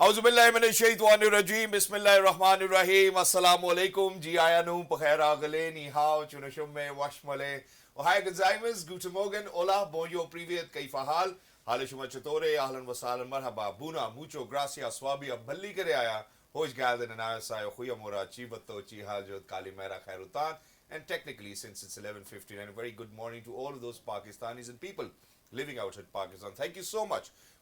Auzubillahiminash-shaytanir-rajim. Bismillahir-rahmanir-rahim. Assalamualaikum. Ji ayanum pakhair agale ni hao chunushum washmale. Ohai gozaimasu. Guten Morgen. Hola. Bonjour. Privet. Kaifa hal? Halishuma chatore. Ahlan wa sahlan. Marhaba. Buna. Mucho gracias. Swabi. Abballi kare aya. Hoş geldin and ayasayo. Khuyamura. Chibato. Chihajot. Kalimera khairutan. And technically, since it's 11:15, and a very good morning to all of those Pakistanis and people living outside Pakistan. Thank you so much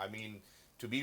I mean, to be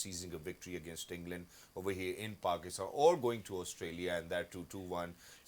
seizing a victory against England over here in Pakistan or going to Australia and that 2-1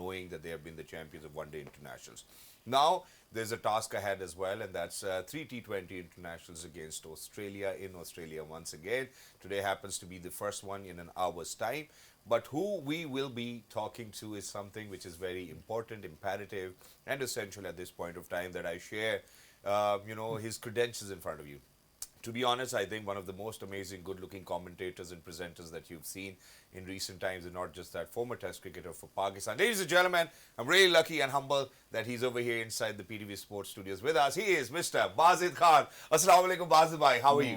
knowing that they have been the champions of one day internationals. Now there's a task ahead as well, and that's 3 T20 internationals against Australia in Australia once again. Today happens to be the first one in an hour's time. But who we will be talking to is something which is very important, imperative, and essential at this point of time that I share, his credentials in front of you. To be honest, I think one of the most amazing, good-looking commentators and presenters that you've seen in recent times, and not just that, former Test cricketer for Pakistan. Ladies and gentlemen, I'm really lucky and humble that he's over here inside the PTV Sports Studios with us. He is Mr. Bazid Khan. Assalamu alaikum, Bazid bhai. How are you?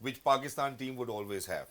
which Pakistan team would always have.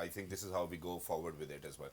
I think this is how we go forward with it as well.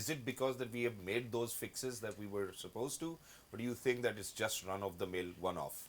is it because that we have made those fixes that we were supposed to, or do you think that it's just run of the mill one off?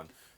1.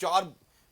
4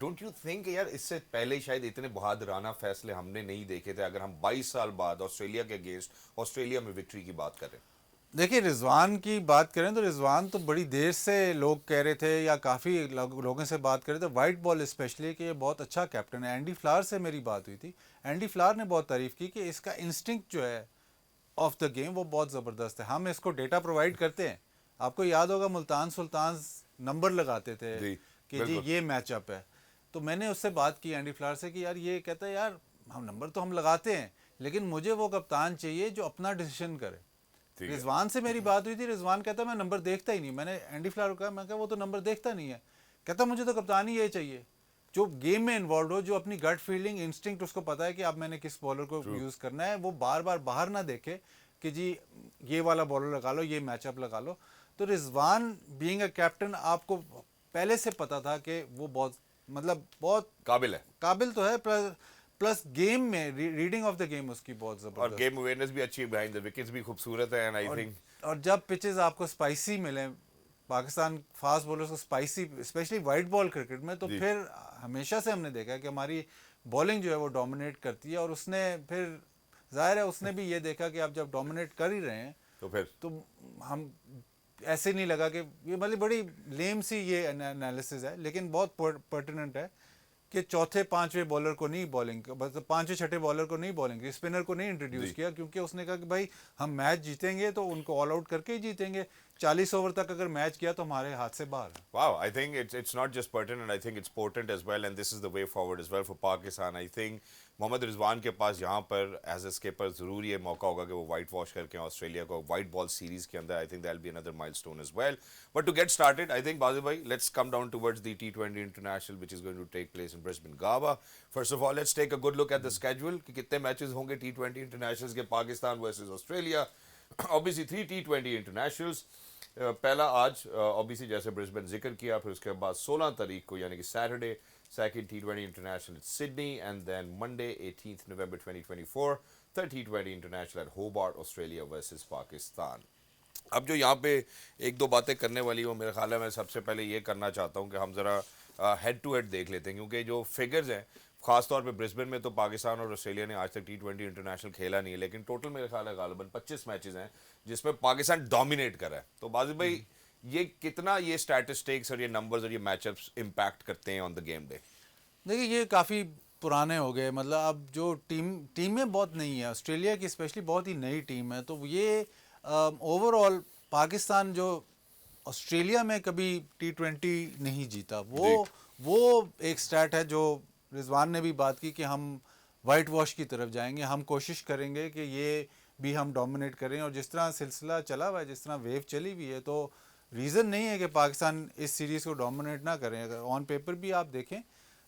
don't you think یار اس سے پہلے شاید اتنے بہادرانہ فیصلے ہم نے نہیں دیکھے تھے اگر ہم 22 سال بعد آسٹریلیا کے اگینسٹ آسٹریلیا میں وکٹری کی بات کریں؟ دیکھیے رضوان کی بات کریں تو رضوان تو بڑی دیر سے لوگ کہہ رہے تھے یا کافی لوگوں سے بات کر رہے تھے وائٹ بال اسپیشلی کہ یہ بہت اچھا کیپٹن ہے. اینڈی فلار سے میری بات ہوئی تھی, اینڈی فلار نے بہت تعریف کی کہ اس کا انسٹنکٹ جو ہے آف دا گیم وہ بہت زبردست ہے. ہم اس کو ڈیٹا پرووائڈ کرتے ہیں. آپ کو یاد ہوگا ملتان سلطان نمبر لگاتے تھے کہ جی یہ میچ اپ ہے, تو میں نے اس سے بات کی اینڈی فلار سے کہ یار یہ کہتا ہے یار ہم نمبر تو ہم لگاتے ہیں لیکن مجھے وہ کپتان چاہیے جو اپنا ڈیسیشن کرے. رضوان سے میری بات ہوئی تھی, رضوان کہتا میں نمبر دیکھتا ہی نہیں. میں نے اینڈی فلار کو کہا, میں کہا وہ تو نمبر دیکھتا نہیں ہے. کہتا مجھے تو کپتان ہی یہ چاہیے جو گیم میں انوالوڈ ہو, جو اپنی گٹ فیلڈنگ انسٹنکٹ اس کو پتا ہے کہ اب میں نے کس بالر کو یوز کرنا ہے, وہ بار بار باہر نہ دیکھے کہ جی یہ والا بالر لگا لو, یہ میچ اپ لگا لو. تو رضوان بینگ اے کیپٹن آپ کو پہلے سے پتا تھا کہ وہ بہت مطلب بہت قابل تو ہے, پلس گیم میں ریڈنگ آف دا گیم اس کی بہت زبردست, اور گیم اویئرنیس بھی اچھی ہے, بیہائنڈ دا وکٹس بھی خوبصورت ہے. اینڈ آئی تھنک اور جب پچز آپ کو اسپائسی ملیں, پاکستان فاسٹ بولرز کو spicy specially white ball cricket میں, تو پھر ہمیشہ سے ہم نے دیکھا کہ ہماری بالنگ جو ہے وہ ڈومینیٹ کرتی ہے. اور اس نے پھر ظاہر ہے اس نے بھی یہ دیکھا کہ آپ جب ڈومینیٹ کر ہی رہے ہیں تو ہم ایسے نہیں لگا کہ یہ مطلب بڑی لیم سی یہ انالیسز ہے لیکن بہت پرٹیننٹ ہے کہ چوتھے پانچویں بالر کو نہیں بالنگ, مطلب پانچویں چھٹے بالر کو نہیں بالنگ, اسپنر کو نہیں انٹروڈیوس کیا, کیونکہ اس نے کہا کہ بھائی ہم میچ جیتیں گے تو ان کو آل آؤٹ کر کے ہی جیتیں گے. 40 اوور تک اگر میچ کیا تو ہمارے ہاتھ سے باہر ہے. Wow, I think it's not just pertinent, I think it's potent as well, and this is the way forward as well for Pakistan. I think محمد رضوان کے پاس یہاں پر ایز اے اسکپر ضرور یہ موقع ہوگا کہ وہ وائٹ واش کر کے آسٹریلیا کو وائٹ بال سیریز کے اندر, I think that'll be another milestone as well. But to get started, I think بازل بھائی, let's come down towards the T20 International which is going to take place in Brisbane, Gabba. First of all, let's take a good look at the schedule کہ کتنے matches ہوں گے T20 Internationals کے, Pakistan versus Australia. Obviously 3 T20 Internationals. پہلا آج obviously جیسے Brisbane ذکر کیا, پھر اس کے بعد 16 تاریخ کو یعنی کہ Saturday second T20 International at Sydney, and then Monday 18th November 2024 third T20 International at Hobart, Australia versus Pakistan. اب جو یہاں پہ ایک دو باتیں کرنے والی ہوں, میرے خیال ہے میں سب سے پہلے یہ کرنا چاہتا ہوں کہ ہم ذرا ہیڈ ٹو ہیڈ دیکھ لیتے ہیں, کیونکہ جو فگرز ہیں خاص طور پہ برسبن میں تو پاکستان اور آسٹریلیا نے آج تک T20 انٹرنیشنل کھیلا نہیں ہے, لیکن ٹوٹل میرے خیال ہے غالباً 25 میچز ہیں جس میں پاکستان ڈومینیٹ کر رہا ہے. تو بازل بھائی یہ کتنا یہ اسٹیٹسٹکس اور یہ نمبرز اور یہ میچ اپس امپیکٹ کرتے ہیں آن دا گیم ڈے؟ دیکھیے یہ کافی پرانے ہو گئے, مطلب اب جو ٹیمیں بہت نہیں ہیں آسٹریلیا کی, اسپیشلی بہت ہی نئی ٹیم ہے, تو یہ اوور آل پاکستان جو آسٹریلیا میں کبھی T20 نہیں جیتا, وہ ایک سٹیٹ ہے جو رضوان نے بھی بات کی کہ ہم وائٹ واش کی طرف جائیں گے, ہم کوشش کریں گے کہ یہ بھی ہم ڈومینیٹ کریں. اور جس طرح سلسلہ چلا ہوا ہے, جس طرح ویو چلی ہوئی ہے, تو ریزن نہیں ہے کہ پاکستان اس سیریز کو ڈومینیٹ نہ کریں. اگر آن پیپر بھی آپ دیکھیں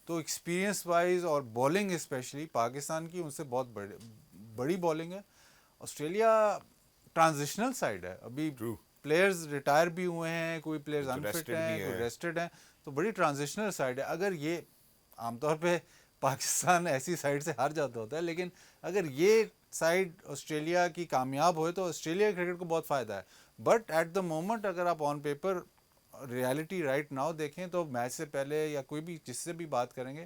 تو ایکسپیرینس وائز اور بولنگ اسپیشلی پاکستان کی ان سے بہت بڑی بولنگ ہے. آسٹریلیا ٹرانزیشنل سائڈ ہے, ابھی پلیئرز ریٹائر بھی ہوئے ہیں, کوئی پلیئرز انفٹ ہیں, کوئی ریسٹڈ ہیں, تو بڑی ٹرانزیشنل سائڈ ہے. اگر یہ عام طور پہ پاکستان ایسی سائڈ سے ہار جاتا ہوتا ہے, لیکن اگر یہ سائڈ آسٹریلیا کی کامیاب ہوئے تو آسٹریلیا کرکٹ کو بہت فائدہ ہے. بٹ ایٹ دا مومنٹ اگر آپ on paper reality right now دیکھیں تو میچ سے پہلے یا کوئی بھی جس سے بھی بات کریں گے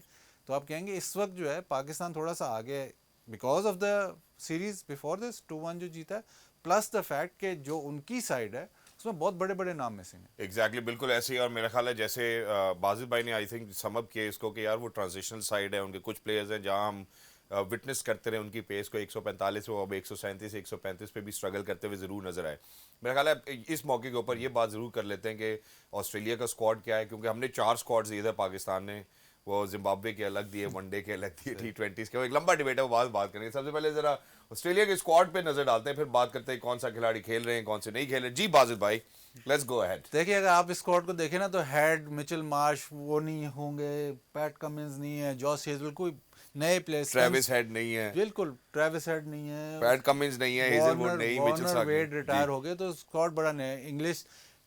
تو آپ کہیں گے اس وقت جو ہے پاکستان تھوڑا سا آگے ہے because of the series before this 2-1 جو جیتا ہے, پلس دا فیکٹ کہ جو ان کی سائڈ ہے اس میں بہت بڑے بڑے نام مسنگ ہیں. ایگزیکٹلی, بالکل ایسے ہی. اور میرا خیال ہے جیسے بازل بھائی نے آئی تھنک سم اپ کیا اس کو کہ یار وہ ٹرانزیشنل سائڈ ہے, ان کے کچھ پلیئرز ہیں جہاں ہم وٹنس کرتے رہے ان کی پیس کو 145 وہ اب 137 135 پہ بھی اسٹرگل کرتے ہوئے ضرور نظر آئے. میرا خیال ہے اس موقع کے اوپر یہ بات ضرور کر لیتے ہیں کہ آسٹریلیا کا اسکواڈ کیا ہے, کیونکہ ہم نے 4 اسکواڈز دیے تھے پاکستان نے, وہ زمبابوے کے الگ دیے, ون ڈے کے الگ دیے, T20s کے, وہ ایک لمبا ڈیبیٹ ہے, وہ بات کریں گے. سب سے پہلے ذرا آسٹریلیا کے اسکواڈ پہ نظر ڈالتے ہیں, پھر بات کرتے ہیں کون سا کھلاڑی کھیل رہے ہیں کون سے نہیں کھیل رہے. جی بازل بھائی لیٹس گو اہیڈ. دیکھیے اگر آپ اسکواڈ کو دیکھیں نا تو ہیڈ مچل مارش وہ نہیں ہوں گے, پیٹ کمنز نہیں ہے, جوس ہیزل, کوئی نئے پلیئرز, ٹریوس ہیڈ نہیں ہے, بالکل ٹریوس ہیڈ نہیں ہے, پیٹ کمنز نہیں ہے, ہیزل ووڈ نہیں, مچل ساک ویڈ ریٹائر ہو گئے, تو اسکواڈ بڑا نیا ہے. انگلش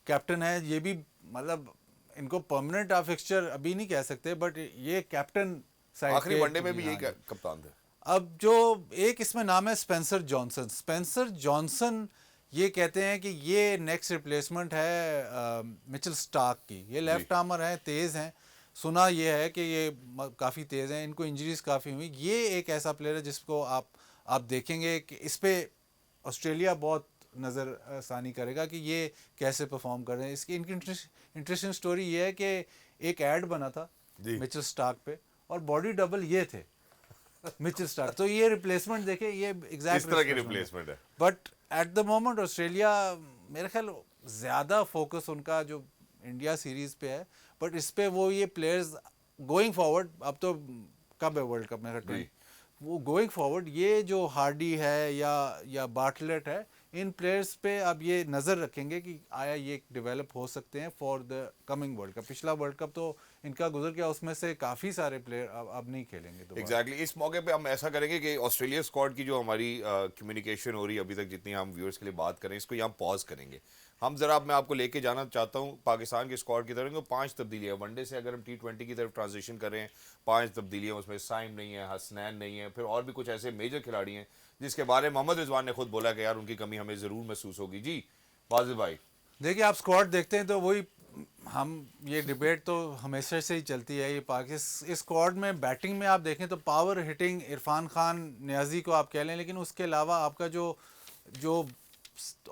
کیپٹن ہے, یہ بھی مطلب ان کو پرماننٹ فکسچر ابھی نہیں کہہ سکتے, بٹ یہ کیپٹن سائڈ آخری ون ڈے میں بھی یہی کپتان تھے. اب جو ایک اس میں نام ہے اسپینسر جانسن, یہ کہتے ہیں کہ یہ نیکسٹ ریپلیسمنٹ ہے مچل سٹارک کی. یہ لیفٹ آرمر ہیں, تیز ہیں, سنا یہ ہے کہ یہ کافی تیز ہیں, ان کو انجریز کافی ہوئی. یہ ایک ایسا پلیئر ہے جس کو آپ دیکھیں گے کہ اس پہ آسٹریلیا بہت نظر ثانی کرے گا کہ یہ کیسے پرفارم کر رہے ہیں. اس کی انٹرسٹنگ سٹوری یہ ہے کہ ایک ایڈ بنا تھا مچل اسٹارک پہ, اور باڈی ڈبل یہ تھے مچل اسٹارک. تو یہ ریپلیسمنٹ دیکھیں, یہ اس طرح کی ریپلیسمنٹ ہے. But at the moment Australia میرے خیال زیادہ فوکس ان کا جو انڈیا سیریز پہ ہے, بٹ اس پہ وہ یہ پلیئرز گوئنگ فارورڈ, اب تو کب ہے ورلڈ کپ میں, وہ گوئنگ فارورڈ یہ جو ہارڈی ہے یا بارٹلیٹ ہے, ان پلیئرز پہ اب یہ نظر رکھیں گے کہ آیا یہ ڈیولپ ہو سکتے ہیں for the coming world cup. پچھلا ورلڈ کپ تو ان کا گزر گیا, اس میں سے کافی سارے پلیئر اب نہیں کھیلیں گے. ایگزیکٹلی اس موقع پہ ہم ایسا کریں گے کہ آسٹریلیا اسکواڈ کی جو ہماری کمیونیکیشن ہو رہی ہے ابھی تک, جتنی ہم ویورز کے لیے بات کریں, اس کو یہاں پاز کریں گے. ہم ذرا میں آپ کو لے کے جانا چاہتا ہوں پاکستان کے اسکواڈ کی طرف. 5 تبدیلیاں ون ڈے سے اگر ہم T20 کی طرف ٹرانزیشن کر رہے ہیں, 5 تبدیلیاں, اس میں سائم نہیں ہے, حسنین نہیں ہے, پھر اور بھی کچھ ایسے میجر کھلاڑی ہیں جس کے بارے میں محمد رضوان نے خود بولا کہ یار ان کی کمی ہمیں ضرور محسوس ہوگی. جی واضح بھائی, دیکھیے آپ اسکواڈ دیکھتے ہیں تو وہی ہم یہ ڈبیٹ تو ہمیشہ سے ہی چلتی ہے. یہ پاکستان اسکواڈ میں بیٹنگ میں آپ دیکھیں تو پاور ہٹنگ عرفان خان, نیازی کو آپ کہہ لیں, لیکن اس کے علاوہ آپ کا جو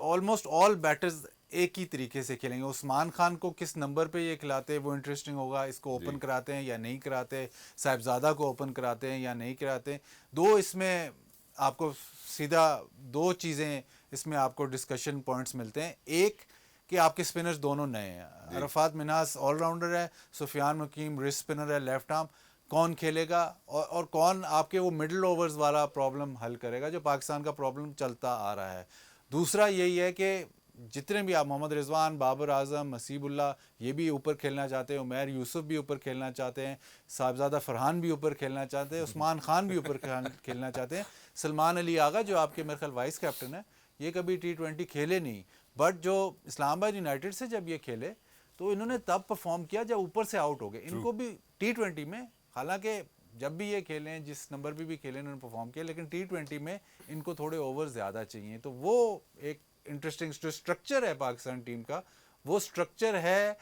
آلموسٹ آل بیٹرز ایک ہی طریقے سے کھیلیں گے. عثمان خان کو کس نمبر پہ یہ کھلاتے ہیں وہ انٹرسٹنگ ہوگا, اس کو اوپن کراتے ہیں یا نہیں کراتے, صاحبزادہ کو اوپن کراتے ہیں یا نہیں کراتے. اس میں آپ کو سیدھا 2 چیزیں اس میں آپ کو ڈسکشن پوائنٹس ملتے ہیں. ایک کہ آپ کے اسپنرز دونوں نئے ہیں, عرفات مناس آل راؤنڈر ہے, سفیان مقیم ریسٹ اسپنر ہے لیفٹ آرم, کون کھیلے گا اور کون آپ کے وہ مڈل اوورز والا پرابلم حل کرے گا جو پاکستان کا پرابلم چلتا آ رہا ہے. دوسرا یہی ہے کہ جتنے بھی آپ محمد رضوان, بابر اعظم, حسیب اللہ, یہ بھی اوپر کھیلنا چاہتے ہیں, عمیر یوسف بھی اوپر کھیلنا چاہتے ہیں, صاحبزادہ فرحان بھی اوپر کھیلنا چاہتے ہیں, عثمان خان بھی اوپر کھیلنا چاہتے ہیں, سلمان علی آغا جو آپ کے میرے خیال وائس کیپٹن ہے, یہ کبھی T20 کھیلے نہیں, بٹ جو اسلام آباد یونائٹیڈ سے جب یہ کھیلے تو انہوں نے تب پرفارم کیا جب اوپر سے آؤٹ ہو گئے. ان کو بھی T20 میں, حالانکہ جب بھی یہ کھیلیں جس نمبر پہ بھی کھیلیں انہوں نے پرفارم کیا, لیکن T20 میں ان کو تھوڑے اوور زیادہ چاہیے. تو وہ ایک انٹرسٹنگ جو اسٹرکچر ہے پاکستان ٹیم کا, وہ اسٹرکچر ہے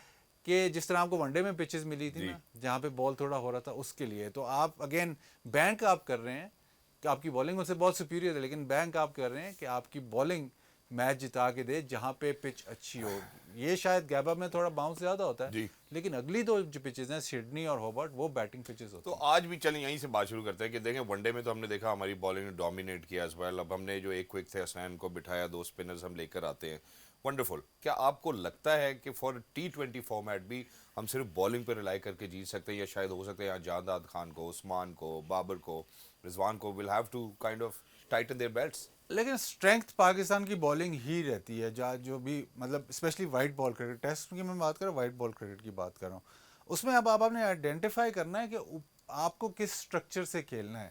کہ جس طرح آپ کو ون ڈے میں پچز ملی تھی نا جہاں پہ بال تھوڑا ہو رہا تھا, اس کے لیے. تو آپ اگین بینک آپ کر رہے ہیں کہ آپ کی بالنگ ان سے بہت سپیریئر ہے, لیکن بینک آپ کر رہے ہیں کہ آپ کی بالنگ میچ جتا کے دے جہاں پہ پچ اچھی ہو. یہ شاید گیبا میں تھوڑا باؤنس زیادہ ہوتا ہے, لیکن اگلی 2 جو پچز ہیں سڈنی اور ہوبرٹ, وہ بیٹنگ پچز ہوتے ہیں. تو آج بھی چلیں یہیں سے بات شروع کرتے ہیں کہ دیکھیں ون ڈے میں تو ہم نے دیکھا ہماری بالنگ نے ڈومینیٹ کیا اس ویل. اب ہم نے جو ایک کوئک تھے حسنین کو بٹھایا, 2 اسپنرز ہم لے کر آتے ہیں, ونڈرفل. کیا آپ کو لگتا ہے کہ فار T20 فارمیٹ بھی ہم صرف بالنگ پہ ریلائی کر کے جیت سکتے ہیں, یا شاید ہو سکتا ہے یہاں جانداد خان کو, عثمان کو, بابر کو, رضوان کو will have to kind of tighten their belts? لیکن اسٹرینتھ پاکستان کی بالنگ ہی رہتی ہے, جو بھی مطلب specially white ball cricket, test کی میں بات کر رہا ہوں, وائٹ بال کرکٹ کی بات کر رہا ہوں, اس میں اب آپ نے آئیڈینٹیفائی کرنا ہے کہ آپ کو کس اسٹرکچر سے کھیلنا ہے.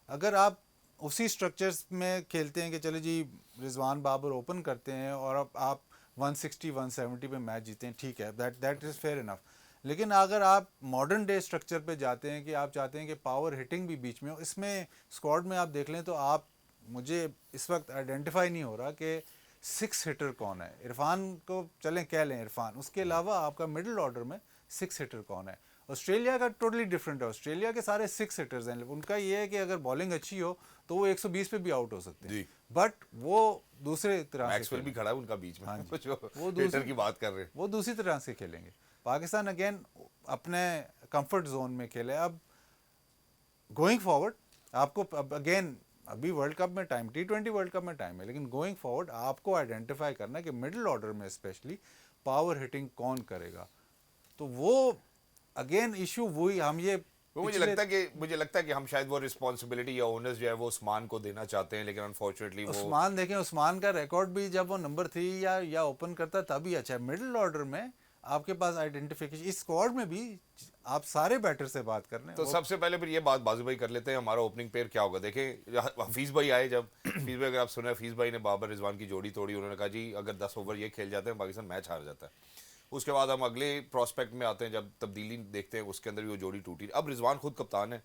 اگر آپ اسی اسٹرکچر میں کھیلتے ہیں کہ چلے جی رضوان بابر اوپن کرتے ہیں اور اب آپ 160 170 پہ میچ جیتے ہیں, ٹھیک ہے, دیٹ از فیئر انف. لیکن اگر آپ ماڈرن ڈے اسٹرکچر پہ جاتے ہیں کہ آپ چاہتے ہیں کہ پاور ہٹنگ بھی بیچ میں ہو, اس میں اسکواڈ میں آپ دیکھ لیں تو آپ, مجھے اس وقت آئیڈینٹیفائی نہیں ہو رہا کہ 6 ہٹر کون ہے. عرفان کو چلیں کہہ لیں عرفان, اس کے علاوہ آپ کا مڈل آرڈر میں 6 ہٹر کون ہے. آسٹریلیا کا ٹوٹلی ڈفرینٹ ہے, آسٹریلیا کے سارے 6 ہٹرز ہیں, ان کا یہ ہے کہ اگر بالنگ اچھی ہو تو وہ 120 پہ بھی آؤٹ ہو سکتے ہیں, بٹ وہ دوسرے طرح سے میکسویل بھی کھڑا ہے ان کا بیچ میں, وہ ہٹر کی بات کر رہے ہیں, وہ دوسری طرح سے کھیلیں گے. پاکستان اگین اپنے کمفرٹ زون میں کھیلے. اب گوئنگ فارورڈ آپ کو اگین ابھی ورلڈ کپ میں ٹائم, T20 ورلڈ کپ میں ٹائم ہے, لیکن گوئنگ فارورڈ آپ کو آئیڈینٹیفائی کرنا ہے کہ مڈل آرڈر میں اسپیشلی پاور ہٹنگ کون کرے گا. تو وہ اگین ایشو وہی ہم یہ مجھے لگتا ہے کہ ہم شاید وہ رسپانسبلٹی یا اونرز جو ہے وہ عثمان کو دینا چاہتے ہیں, لیکن انفارچونیٹلی وہ عثمان دیکھیں, عثمان کا ریکارڈ بھی جب وہ نمبر 3 یا اوپن کرتا ہے تبھی اچھا ہے. مڈل آرڈر میں آپ کے پاس آئیڈینٹیفیکیشن, اس اسکواڈ میں بھی آپ سارے بیٹر سے بات کر رہے ہیں. تو سب سے پہلے پھر یہ بات بازو بھائی کر لیتے ہیں, ہمارا اوپننگ پیئر کیا ہوگا. دیکھیں حفیظ بھائی آئے, جب حفیظ بھائی اگر آپ سنیں, حفیظ بھائی نے بابر رضوان کی جوڑی توڑی, انہوں نے کہا جی اگر 10 اوور یہ کھیل جاتے ہیں پاکستان میچ ہار جاتا ہے. اس کے بعد ہم اگلے پراسپیکٹ میں آتے ہیں, جب تبدیلی دیکھتے ہیں اس کے اندر بھی وہ جوڑی ٹوٹی. اب رضوان خود کپتان ہے,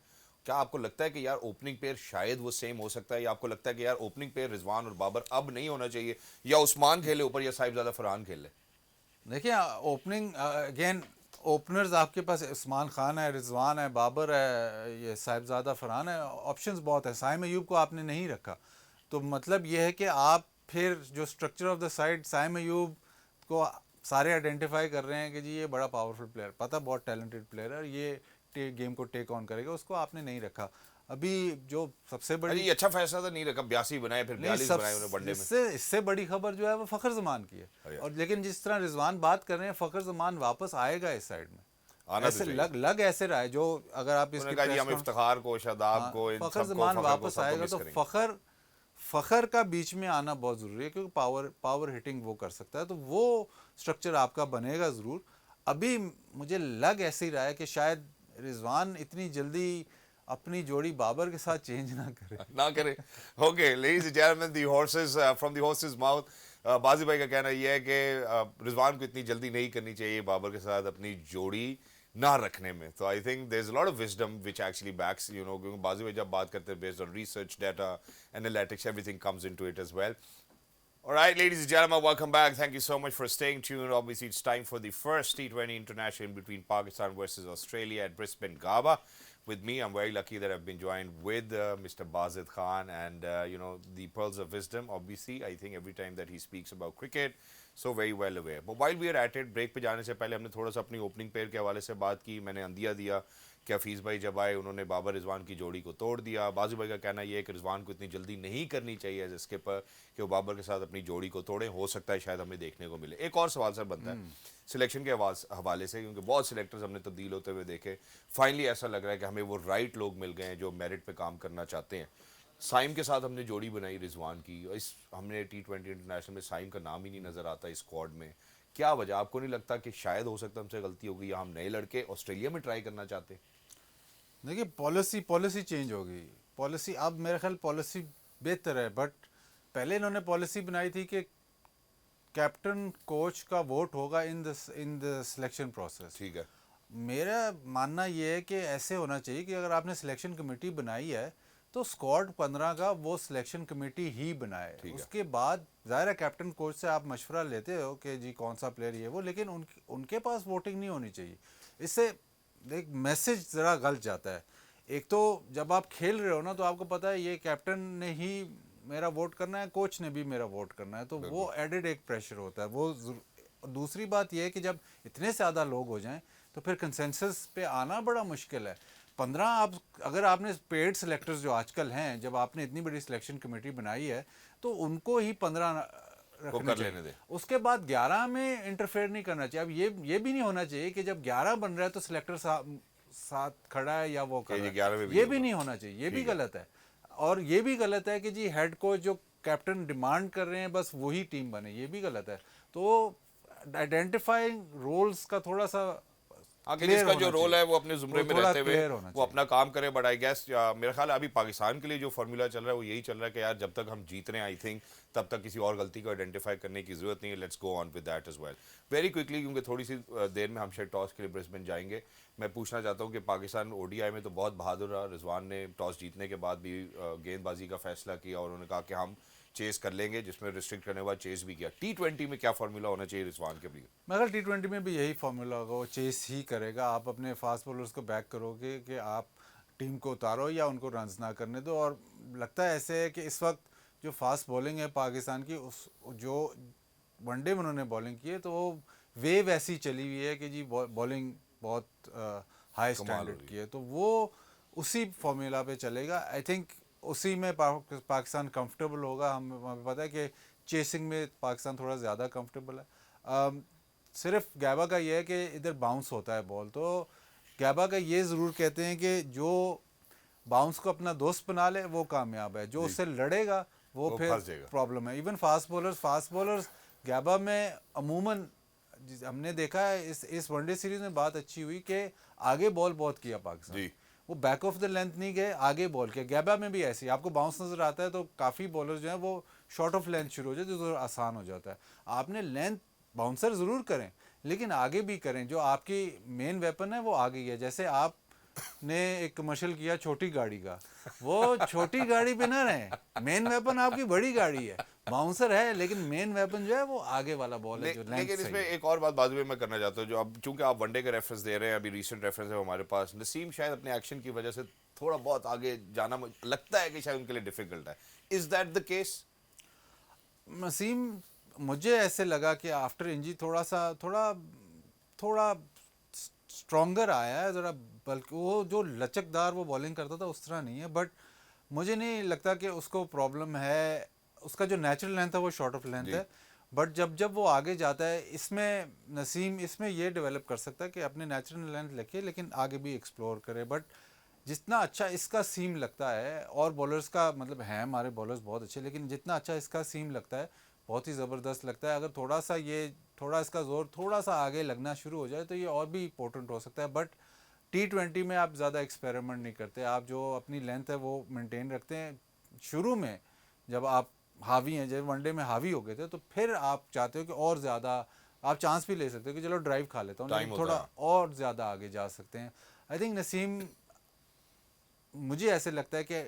کیا آپ کو لگتا ہے کہ یار اوپننگ پیئر شاید وہ سیم ہو سکتا ہے, یا آپ کو لگتا ہے کہ یار اوپننگ پیئر رضوان اور بابر اب نہیں ہونا چاہیے, یا عثمان کھیلے اوپر یا صاحبزادہ فرحان کھیل لے؟ دیکھیں اوپننگ اگین اوپنرز آپ کے پاس عثمان خان ہے, رضوان ہے, بابر ہے, یہ صاحبزادہ فرحان ہے, آپشنز بہت ہیں. سائم ایوب کو آپ نے نہیں رکھا, تو مطلب یہ ہے کہ آپ پھر جو اسٹرکچر آف دا سائڈ, سائم ایوب کو سارے آئیڈینٹیفائی کر رہے ہیں کہ جی یہ بڑا پاورفل پلیئر, پتہ بہت ٹیلنٹڈ پلیئر ہے, یہ گیم کو ٹیک آن کرے گا, اس کو آپ نے نہیں رکھا. ابھی جو سب سے ارے بڑی یہ اچھا فیصلہ تھا نہیں رکھا, 82 بنائے پھر نہیں 42 سب بنائے انہیں ون ڈے میں. اس سے بڑی خبر جو ہے وہ فخر زمان کی ہے. اور لیکن جس طرح رضوان بات کر رہے ہیں, فخر زمان واپس آئے گا اس سائڈ میں, آنا تو ایسے چاہیے. لگ ایسے رہا ہے جو اگر آپ اس انہوں نے کی کہا جی ہم افتخار کو, شاداب کو, ان فخر سب کو, زمان فخر کو, واپس سب کو آئے گا مس تو کریں گے. فخر کا بیچ میں آنا بہت ضروری ہے, کیونکہ پاور ہٹنگ وہ کر سکتا ہے, تو وہ اسٹرکچر آپ کا بنے گا ضرور. ابھی مجھے لگ ایسے ہی رہا ہے کہ شاید رضوان اتنی جلدی اپنی جوڑی بابر کے ساتھ چینج نہ کرے. نہ کرے. Okay ladies and gentlemen, the horses from the horse's mouth. بازی بھائی کا کہنا یہ ہے کہ رضوان کو اتنی جلدی نہیں کرنی چاہیے بابر کے ساتھ اپنی جوڑی نہ رکھنے میں. تو I think there is a lot of wisdom which actually backs, you know, کیونکہ بازی بھائی جب بات کرتے ہیں based on research, data, analytics, everything comes in to it as well. All right, ladies and gentlemen, welcome back. Thank you so much for staying tuned. Obviously, it's time for the first T20 international between Pakistan versus Australia at Brisbane Gabba. With me, I'm very lucky that I've been joined with Mr. Bazid Khan and, you know, the pearls of wisdom. Obviously, I think every time that he speaks about cricket, so very well aware. But while we are at it, break پہ جانے سے پہلے ہم نے تھوڑا سا اپنی opening pair کے حوالے سے بات کی. میں نے اندیا دیا کہ حفیظ بھائی جب آئے انہوں نے بابر رضوان کی جوڑی کو توڑ دیا. بازو بھائی کا کہنا یہ ہے کہ رضوان کو اتنی جلدی نہیں کرنی چاہیے ایز اسکپر کہ وہ بابر کے ساتھ اپنی جوڑی کو توڑیں. ہو سکتا ہے شاید ہمیں دیکھنے کو ملے. ایک اور سوال سر بنتا ہے سلیکشن کے حوالے سے, کیونکہ بہت سلیکٹرز ہم نے تبدیل ہوتے ہوئے دیکھے. فائنلی ایسا لگ رہا ہے کہ ہمیں وہ رائٹ لوگ مل گئے ہیں جو میرٹ پہ کام کرنا چاہتے ہیں. سائم کے ساتھ ہم نے جوڑی بنائی رضوان کی, ہم نے T20 انٹرنیشنل میں سائم کا نام ہی نہیں نظر آتا اس اسکواڈ میں. کیا وجہ, آپ کو نہیں لگتا کہ شاید ہو سکتا ہم سے غلطی ہو گئی, یا ہم نئے لڑکے آسٹریلیا میں ٹرائی کرنا چاہتے ہیں؟ دیکھیے پالیسی چینج ہو گئی. پالیسی اب میرا خیال پالیسی بہتر ہے, بٹ پہلے انہوں نے پالیسی بنائی تھی کہ کیپٹن کوچ کا ووٹ ہوگا ان دا سلیکشن پروسیس. ٹھیک ہے, میرا ماننا یہ ہے کہ ایسے ہونا چاہیے کہ اگر آپ نے سلیکشن کمیٹی بنائی ہے تو اسکواڈ 15 کا وہ سلیکشن کمیٹی ہی بنائے. اس کے بعد ظاہر ہے کیپٹن کوچ سے آپ مشورہ لیتے ہو کہ جی کون سا پلیئر یہ وہ, لیکن ان کے پاس ووٹنگ نہیں ہونی چاہیے. اس سے ایک میسج ذرا غلط جاتا ہے. ایک تو جب آپ کھیل رہے ہو نا تو آپ کو پتہ ہے یہ کیپٹن نے ہی میرا ووٹ کرنا ہے, کوچ نے بھی میرا ووٹ کرنا ہے, تو وہ ایڈڈ ایک پریشر ہوتا ہے وہ. دوسری بات یہ ہے کہ جب اتنے زیادہ لوگ ہو جائیں تو پھر کنسنسس پہ آنا بڑا مشکل ہے. 15 آپ اگر آپ نے پیڈ سلیکٹرز جو آج کل ہیں, جب آپ نے اتنی بڑی سلیکشن کمیٹی بنائی ہے تو ان کو ہی 15 رکھنے چاہیے. اس کے بعد 11 میں انٹرفیئر نہیں کرنا چاہیے. اب یہ بھی نہیں ہونا چاہیے کہ جب 11 بن رہا ہے تو سلیکٹر ساتھ کھڑا ہے یا وہ کر رہا ہے, یہ بھی نہیں ہونا چاہیے. یہ بھی غلط ہے. اور یہ بھی غلط ہے کہ جی ہیڈ کوچ جو کیپٹن ڈیمانڈ کر رہے ہیں بس وہی ٹیم بنے, یہ بھی غلط ہے. تو آئیڈینٹیفائنگ رولز کا تھوڑا سا جس کا جو رول ہے وہ اپنے زمرے میں رہتے ہوئے وہ اپنا کام کرے. بٹ آئی گیس میرا خیال ہے ابھی پاکستان کے لیے جو فارمولا چل رہا ہے وہ یہی چل رہا ہے کہ یار جب تک ہم جیت رہے ہیں آئی تھنک تب تک کسی اور غلطی کو آئیڈینٹیفائی کرنے کی ضرورت نہیں ہے. Let's go on with that as well very quickly, کیونکہ تھوڑی سی دیر میں ہم شاید ٹاس کے لیے برسبن جائیں گے. میں پوچھنا چاہتا ہوں کہ پاکستان ODI میں تو بہت بہادر رہا. رضوان نے ٹاس جیتنے کے بعد بھی گیند بازی کا فیصلہ کیا اور انہوں نے کہا کہ ہم چیز کر لیں گے, جس میں ریسٹرکٹ کرنے کے بعد چیز بھی کیا. T20 میں کیا فارمولا ہونا چاہیے رضوان کے لیے؟ مگر T20 میں بھی یہی فارمولا ہوگا, وہ چیس ہی کرے گا. آپ اپنے فاسٹ بولرز کو بیک کرو گے کہ آپ ٹیم کو اتارو یا ان کو رنز نہ کرنے دو. اور لگتا ہے ایسے ہے کہ اس وقت جو فاسٹ بولنگ ہے پاکستان کی, اس جو ون ڈے میں انہوں نے بالنگ کی ہے تو وہ ویو ایسی چلی ہوئی ہے کہ جی بالنگ بہت ہائی اسٹینڈرڈ کی ہے, تو وہ اسی فارمولا پہ چلے گا. آئی تھنک اسی میں پاکستان کمفرٹیبل ہوگا. ہمیں پتہ ہے کہ چیسنگ میں پاکستان تھوڑا زیادہ کمفرٹیبل ہے. صرف گیبا کا یہ ہے کہ ادھر باؤنس ہوتا ہے بال, تو گیبا کا یہ ضرور کہتے ہیں کہ جو باؤنس کو اپنا دوست بنا لے وہ کامیاب ہے, جو اس سے لڑے گا وہ پھر پرابلم ہے. ایون فاسٹ بولرز گیبا میں عموماً ہم نے دیکھا ہے اس ون ڈے سیریز میں بات اچھی ہوئی کہ آگے بال بہت کیا پاکستان, وہ بیک آف دا لینتھ نہیں گئے, آگے بال کیا. گیبا میں بھی ایسی آپ کو باؤنس نظر آتا ہے تو کافی بولر جو ہیں وہ شارٹ آف لینتھ شروع ہو جاتے تو آسان ہو جاتا ہے. آپ نے لینتھ باؤنسر ضرور کریں لیکن آگے بھی کریں, جو آپ کی مین ویپن ہے وہ آگے ہی ہے. جیسے آپ نے ایک کمرشل کیا چھوٹی گاڑی کا, وہ چھوٹی گاڑی پہ نہ رہیں, مین ویپن آپ کی بڑی گاڑی ہے, باؤنسر ہے لیکن مین ویپن جو ہے وہ آگے والا بال ہے جو لینتھ لیکن اس میں ایک اور بات بعد میں کرنا چاہتا ہوں, جو اب چونکہ آپ ون ڈے کا ریفرنس دے رہے ہیں, ابھی ریسنٹ ریفرنس ہے ہمارے پاس, نسیم شاید اپنے ایکشن کی وجہ سے تھوڑا بہت آگے جانا لگتا ہے کہ شاید ان کے لیے ڈیفیکلٹ ہے. Is that the case? نسیم مجھے ایسے لگا کہ آفٹر انجری تھوڑا اسٹرانگر آیا ہے ذرا, بلکہ وہ جو لچک دار وہ بالنگ کرتا تھا اس طرح نہیں ہے, بٹ مجھے نہیں لگتا کہ اس کو پرابلم ہے, اس کا جو نیچرل لینتھ ہے وہ شارٹ آف لینتھ ہے, بٹ جب وہ آگے جاتا ہے اس میں نسیم اس میں یہ ڈیولپ کر سکتا ہے کہ اپنے نیچرل لینتھ لکھے لیکن آگے بھی ایکسپلور کرے. بٹ جتنا اچھا اس کا سیم لگتا ہے, اور بولرز کا مطلب ہے ہمارے بولرز بہت اچھے, لیکن جتنا اچھا اس کا سیم لگتا ہے بہت ہی زبردست لگتا ہے, اگر تھوڑا اس کا زور تھوڑا سا آگے لگنا شروع ہو جائے تو یہ اور بھی امپورٹنٹ ہو سکتا ہے. بٹ T20 میں آپ زیادہ ایکسپیریمنٹ نہیں کرتے, آپ جو اپنی لینتھ ہے وہ مینٹین رکھتے ہیں. شروع میں جب آپ حاوی ہیں, جب ون ڈے میں حاوی ہو گئے تھے, تو پھر آپ چاہتے ہو کہ اور زیادہ آپ چانس بھی لے سکتے ہو کہ چلو ڈرائیو کھا لیتا ہوں, لیکن تھوڑا اور زیادہ آگے جا سکتے ہیں. آئی تھنک نسیم, مجھے ایسے لگتا ہے کہ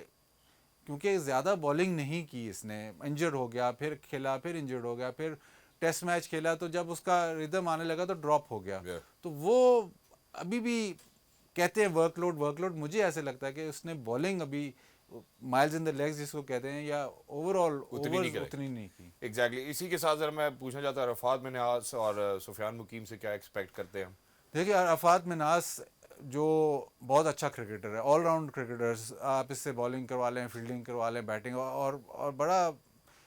کیونکہ زیادہ بالنگ نہیں کی اس نے, انجرڈ ہو گیا, پھر کھیلا, پھر انجرڈ ہو گیا, پھر ٹیسٹ میچ کھیلا, تو جب اس کا ردم آنے لگا تو ڈراپ ہو گیا. تو وہ ابھی بھی کہتے ہیں ورک لوڈ, مجھے ایسے لگتا ہے کہ اس نے بالنگ ابھی مائلز ان دا لیگز جس کو کہتے ہیں, یا اوور آل اتنی نہیں کی. ایگزیکٹلی. اسی کے ساتھ ذرا میں پوچھنا چاہتا ہوں, عرفات منہاس اور سفیان مقیم سے کیا ایکسپیکٹ کرتے ہیں؟ دیکھیے عرفات منہاس جو بہت اچھا کرکٹر ہے, آل راؤنڈ کرکٹر, آپ اس سے بالنگ کروا لیں, فیلڈنگ کروا لیں, بیٹنگ, اور بڑا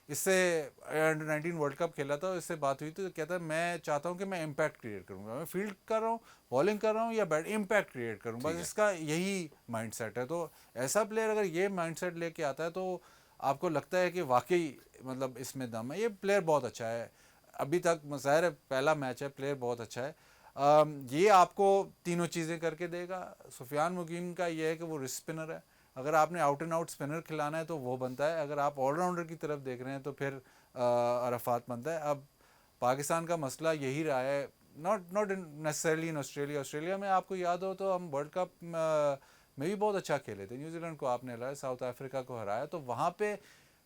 اس سے انڈر 19 ورلڈ کپ کھیلا تھا, اس سے بات ہوئی تو کہتا ہے میں چاہتا ہوں کہ میں امپیکٹ کریٹ کروں گا, میں فیلڈ کر رہا ہوں, بالنگ کر رہا ہوں یا امپیکٹ کریٹ کروں, بس اس کا یہی مائنڈ سیٹ ہے. تو ایسا پلیئر اگر یہ مائنڈ سیٹ لے کے آتا ہے تو آپ کو لگتا ہے کہ واقعی مطلب اس میں دم ہے. یہ پلیئر بہت اچھا ہے, ابھی تک ظاہر ہے پہلا میچ ہے, پلیئر بہت اچھا ہے. یہ آپ کو تینوں چیزیں کر کے دے گا. سفیان مقیم کا یہ ہے کہ وہ رسک اسپنر ہے, اگر آپ نے آؤٹ اینڈ آؤٹ اسپنر کھلانا ہے تو وہ بنتا ہے, اگر آپ آل راؤنڈر کی طرف دیکھ رہے ہیں تو پھر عرفات بنتا ہے. اب پاکستان کا مسئلہ یہی رہا ہے, ناٹ نیسسریلی ان آسٹریلیا میں آپ کو یاد ہو تو ہم ورلڈ کپ میں بھی بہت اچھا کھیلے تھے, نیوزی لینڈ کو آپ نے ہرایا, ساؤتھ افریقہ کو ہرایا, تو وہاں پہ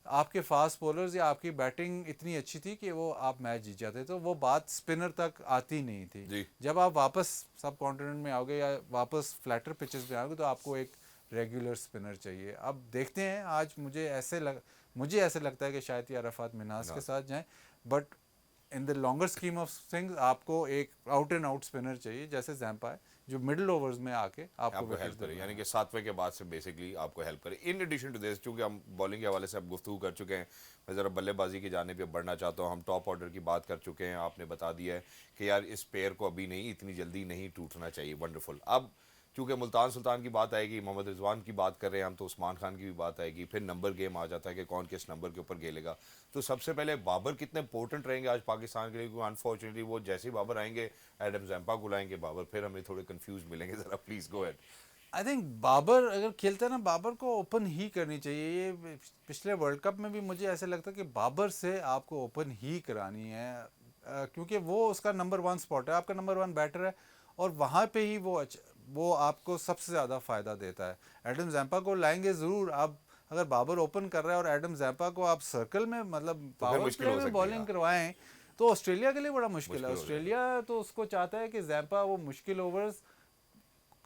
آپ کے فاسٹ بولرز یا آپ کی بیٹنگ اتنی اچھی تھی کہ وہ آپ میچ جیت جاتے, تو وہ بات اسپنر تک آتی نہیں تھی. جب آپ واپس سب کانٹیننٹ میں آؤ گے یا واپس فلیٹر پچز پہ آؤ گے تو آپ کو ایک ریگولر اسپنر چاہیے. اب دیکھتے ہیں, آج مجھے ایسے لگتا ہے کہ شاید یہ عرفات منہاس کے ساتھ جائیں, but in the longer scheme of things آپ کو ایک آؤٹ اینڈ آؤٹ اسپنر چاہیے جیسے زیمپا ہے, جو مڈل اوورز میں آ کے آپ کو ہیلپ کرے, یعنی کہ 7ویں کے بعد سے بیسکلی آپ کو ہیلپ کرے. ان ایڈیشن ٹو دس, چونکہ ہم بالنگ کے حوالے سے اب گفتگو کر چکے ہیں, میں ذرا بلے بازی کی جانب پہ بڑھنا چاہتا ہوں. ہم ٹاپ آرڈر کی بات کر چکے ہیں, آپ نے بتا دیا ہے کہ یار اس پیئر کو ابھی نہیں, اتنی جلدی نہیں ٹوٹنا چاہیے. ونڈرفل. اب چونکہ ملتان سلطان کی بات آئے گی, محمد رضوان کی بات کر رہے ہیں ہم, تو عثمان خان کی بھی بات آئے گی, پھر نمبر گیم آ جاتا ہے کہ کون کس نمبر کے اوپر کھیلے گا. تو سب سے پہلے بابر کتنے امپورٹنٹ رہیں گے آج پاکستان کے لیے, کیونکہ انفارچونیٹلی وہ جیسے ہی بابر آئیں گے, ایڈم زیمپا کو لائیں گے بابر, پھر ہمیں تھوڑے کنفیوز ملیں گے. ذرا please go ahead. I think Babar اگر کھیلتا ہے نا, بابر کو اوپن ہی کرنی چاہیے. یہ پچھلے ورلڈ کپ میں بھی مجھے ایسے لگتا ہے کہ بابر سے آپ کو اوپن ہی کرانی ہے, کیونکہ وہ اس کا نمبر 1 اسپاٹ ہے, آپ کا نمبر 1 بیٹر ہے, اور وہاں پہ ہی وہ آپ کو سب سے زیادہ فائدہ دیتا ہے. ایڈم زیمپا کو لائیں گے ضرور, آپ اگر بابر اوپن کر رہا ہے اور ایڈم زیمپا کو آپ سرکل میں مطلب پاور پلے میں بالنگ کروائیں تو آسٹریلیا کے لیے بڑا مشکل ہے. آسٹریلیا تو اس کو چاہتا ہے کہ زیمپا وہ مشکل اوورز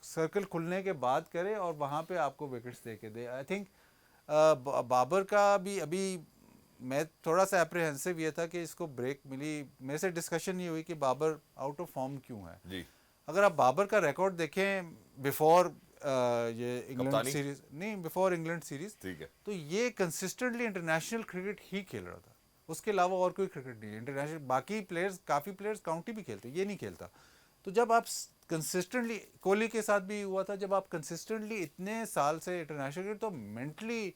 سرکل کھلنے کے بعد کرے اور وہاں پہ آپ کو وکٹس دے کے دے. آئی تھنک بابر کا بھی ابھی میں تھوڑا سا اپریہنسو یہ تھا کہ اس کو بریک ملی, میرے سے ڈسکشن یہ ہوئی کہ بابر آؤٹ آف فارم کیوں ہے. اگر آپ بابر کا ریکارڈ دیکھیں بیفور یہ انگلینڈ سیریز, نہیں بیفور انگلینڈ سیریز, تو یہ کنسسٹنٹلی انٹرنیشنل کرکٹ ہی کھیل رہا تھا, اس کے علاوہ اور کوئی کرکٹ نہیں ہے انٹرنیشنل. باقی پلیئرز کافی پلیئرز کاؤنٹی بھی کھیلتے, یہ نہیں کھیلتا. تو جب آپ کنسسٹنٹلی, کوہلی کے ساتھ بھی ہوا تھا, جب آپ کنسسٹنٹلی اتنے سال سے انٹرنیشنل کرکٹ, تو مینٹلی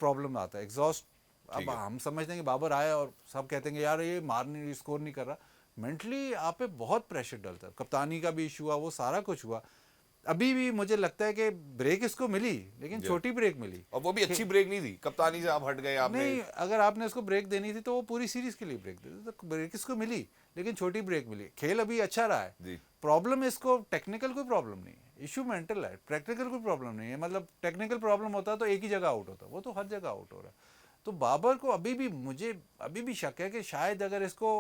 پرابلم آتا ہے, ایگزاسٹ. اب ہم سمجھتے ہیں کہ بابر آیا اور سب کہتے ہیں کہ یار یہ اسکور نہیں کر رہا, مینٹلی آپ پہ بہت پریشر ڈلتا ہے. کپتانی کا بھی ایشو ہوا, وہ سارا کچھ ہوا. ابھی بھی مجھے لگتا ہے کہ بریک اس کو ملی, لیکن چھوٹی بریک ملی, اور وہ بھی اچھی بریک نہیں تھی. کپتانی سے آپ ہٹ گئے, آپ نہیں, اگر آپ نے اس کو بریک دینی تھی تو وہ پوری سیریز کے لیے بریک دے, تو بریک اس کو ملی لیکن چھوٹی بریک ملی. کھیل ابھی اچھا رہا ہے. پرابلم اس کو ٹیکنیکل کوئی پرابلم نہیں ہے, ایشو مینٹل ہے, ٹیکنیکل کوئی پرابلم نہیں ہے. مطلب ٹیکنیکل پرابلم ہوتا تو ایک ہی جگہ آؤٹ ہوتا, وہ تو ہر جگہ آؤٹ ہو رہا ہے. تو بابر کو مجھے ابھی بھی شک ہے کہ شاید اگر اس کو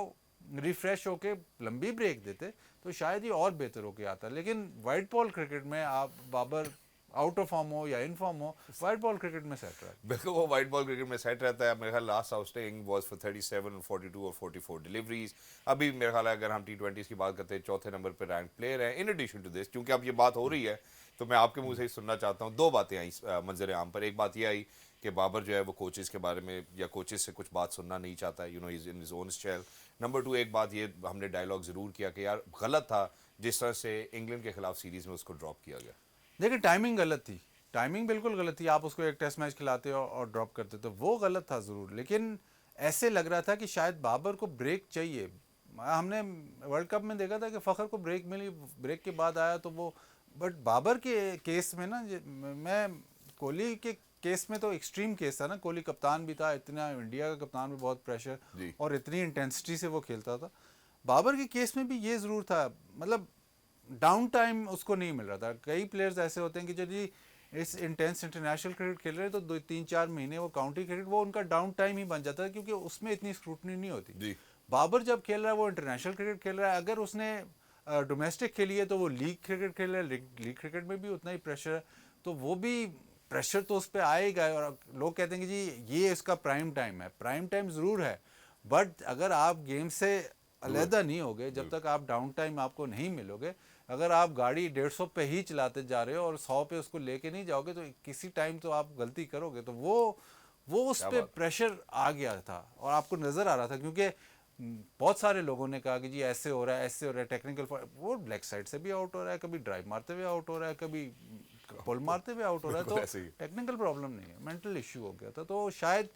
ریفریش ہو کے لمبی بریک دیتے تو شاید یہ اور بہتر ہو کے آتا. لیکن وائٹ بال کرکٹ میں آپ بابر آؤٹ آف فارم ہو یا in form who, white ball cricket میں سیٹ رہا ہے. بالکل وہ وائٹ بال کرکٹ میں سیٹ رہتا ہے. میرے خیال لاسٹ آؤٹنگ واز فار 37, 42 اور 44 ڈلیوریز. ابھی میرے خیال ہے اگر ہم T20s کی بات کرتے ہیں چوتھے نمبر پہ رینک پلیئر ہے. ان ایڈیشن ٹو دس, کیونکہ اب یہ بات ہو رہی ہے تو میں آپ کے منہ سے ہی سننا چاہتا ہوں. دو باتیں آئیں منظر عام پر. ایک بات یہ آئی کہ بابر جو ہے وہ کوچز کے بارے میں یا کوچز سے کچھ بات سننا نہیں چاہتا ہے, is in his own style. Number 2 ایک بات یہ ہم نے ڈائلاگ ضرور کیا کہ یار غلط تھا جس طرح سے انگلینڈ کے خلاف سیریز میں اس کو ڈراپ کیا گیا. دیکھیں ٹائمنگ غلط تھی, ٹائمنگ بالکل غلط تھی. آپ اس کو ایک ٹیسٹ میچ کھلاتے ہو اور ڈراپ کرتے تو وہ غلط تھا ضرور, لیکن ایسے لگ رہا تھا کہ شاید بابر کو بریک چاہیے. ہم نے ورلڈ کپ میں دیکھا تھا کہ فخر کو بریک ملی, بریک کے بعد آیا تو وہ, بٹ بابر کے کیس میں نا, میں کوہلی کے کیس میں تو ایکسٹریم کیس تھا نا. کوہلی کپتان بھی تھا, اتنا انڈیا کا کپتان بھی, بہت پریشر جی اور اتنی انٹینسٹی سے وہ کھیلتا تھا. بابر کے کیس میں بھی یہ ضرور تھا, مطلب ڈاؤن ٹائم اس کو نہیں مل رہا تھا. کئی پلیئرز ایسے ہوتے ہیں کہ جو جی اس انٹینس انٹرنیشنل کرکٹ کھیل رہے تو 2-3-4 مہینے وہ کاؤنٹی کرکٹ, وہ ان کا ڈاؤن ٹائم ہی بن جاتا ہے کیونکہ اس میں اتنی اسکروٹنی نہیں ہوتی. جی بابر جب کھیل رہا ہے وہ انٹرنیشنل کرکٹ کھیل رہا ہے. اگر اس نے ڈومیسٹک کھیلی ہے تو وہ لیگ کرکٹ کھیل رہا ہے, لیگ کرکٹ میں بھی اتنا ہی پریشر ہے, تو وہ بھی پریشر تو اس پہ آئے گا. اور لوگ کہتے ہیں کہ جی یہ اس کا پرائم ٹائم ہے. پرائم ٹائم ضرور ہے, بٹ اگر آپ گیم سے علیحدہ نہیں ہوگے, جب تک آپ ڈاؤن ٹائم آپ کو نہیں ملو گے, اگر آپ گاڑی 150 پہ ہی چلاتے جا رہے ہو اور 100 پہ اس کو لے کے نہیں جاؤ گے تو کسی ٹائم تو آپ غلطی کرو گے. تو وہ اس پہ پریشر آ گیا تھا اور آپ کو نظر آ رہا تھا, کیونکہ بہت سارے لوگوں نے کہا کہ جی ایسے ہو رہا ہے, ایسے ہو رہا ہے, ٹیکنیکل وہ لیگ سائڈ سے بھی آؤٹ ہو رہا ہے, کبھی ڈرائیو مارتے ہوئے آؤٹ ہو رہا ہے, کبھی پول مارتے ہوئے آؤٹ ہو رہا ہے. تو ٹیکنیکل پرابلم نہیں ہے, مینٹل ایشو ہو گیا تھا. تو شاید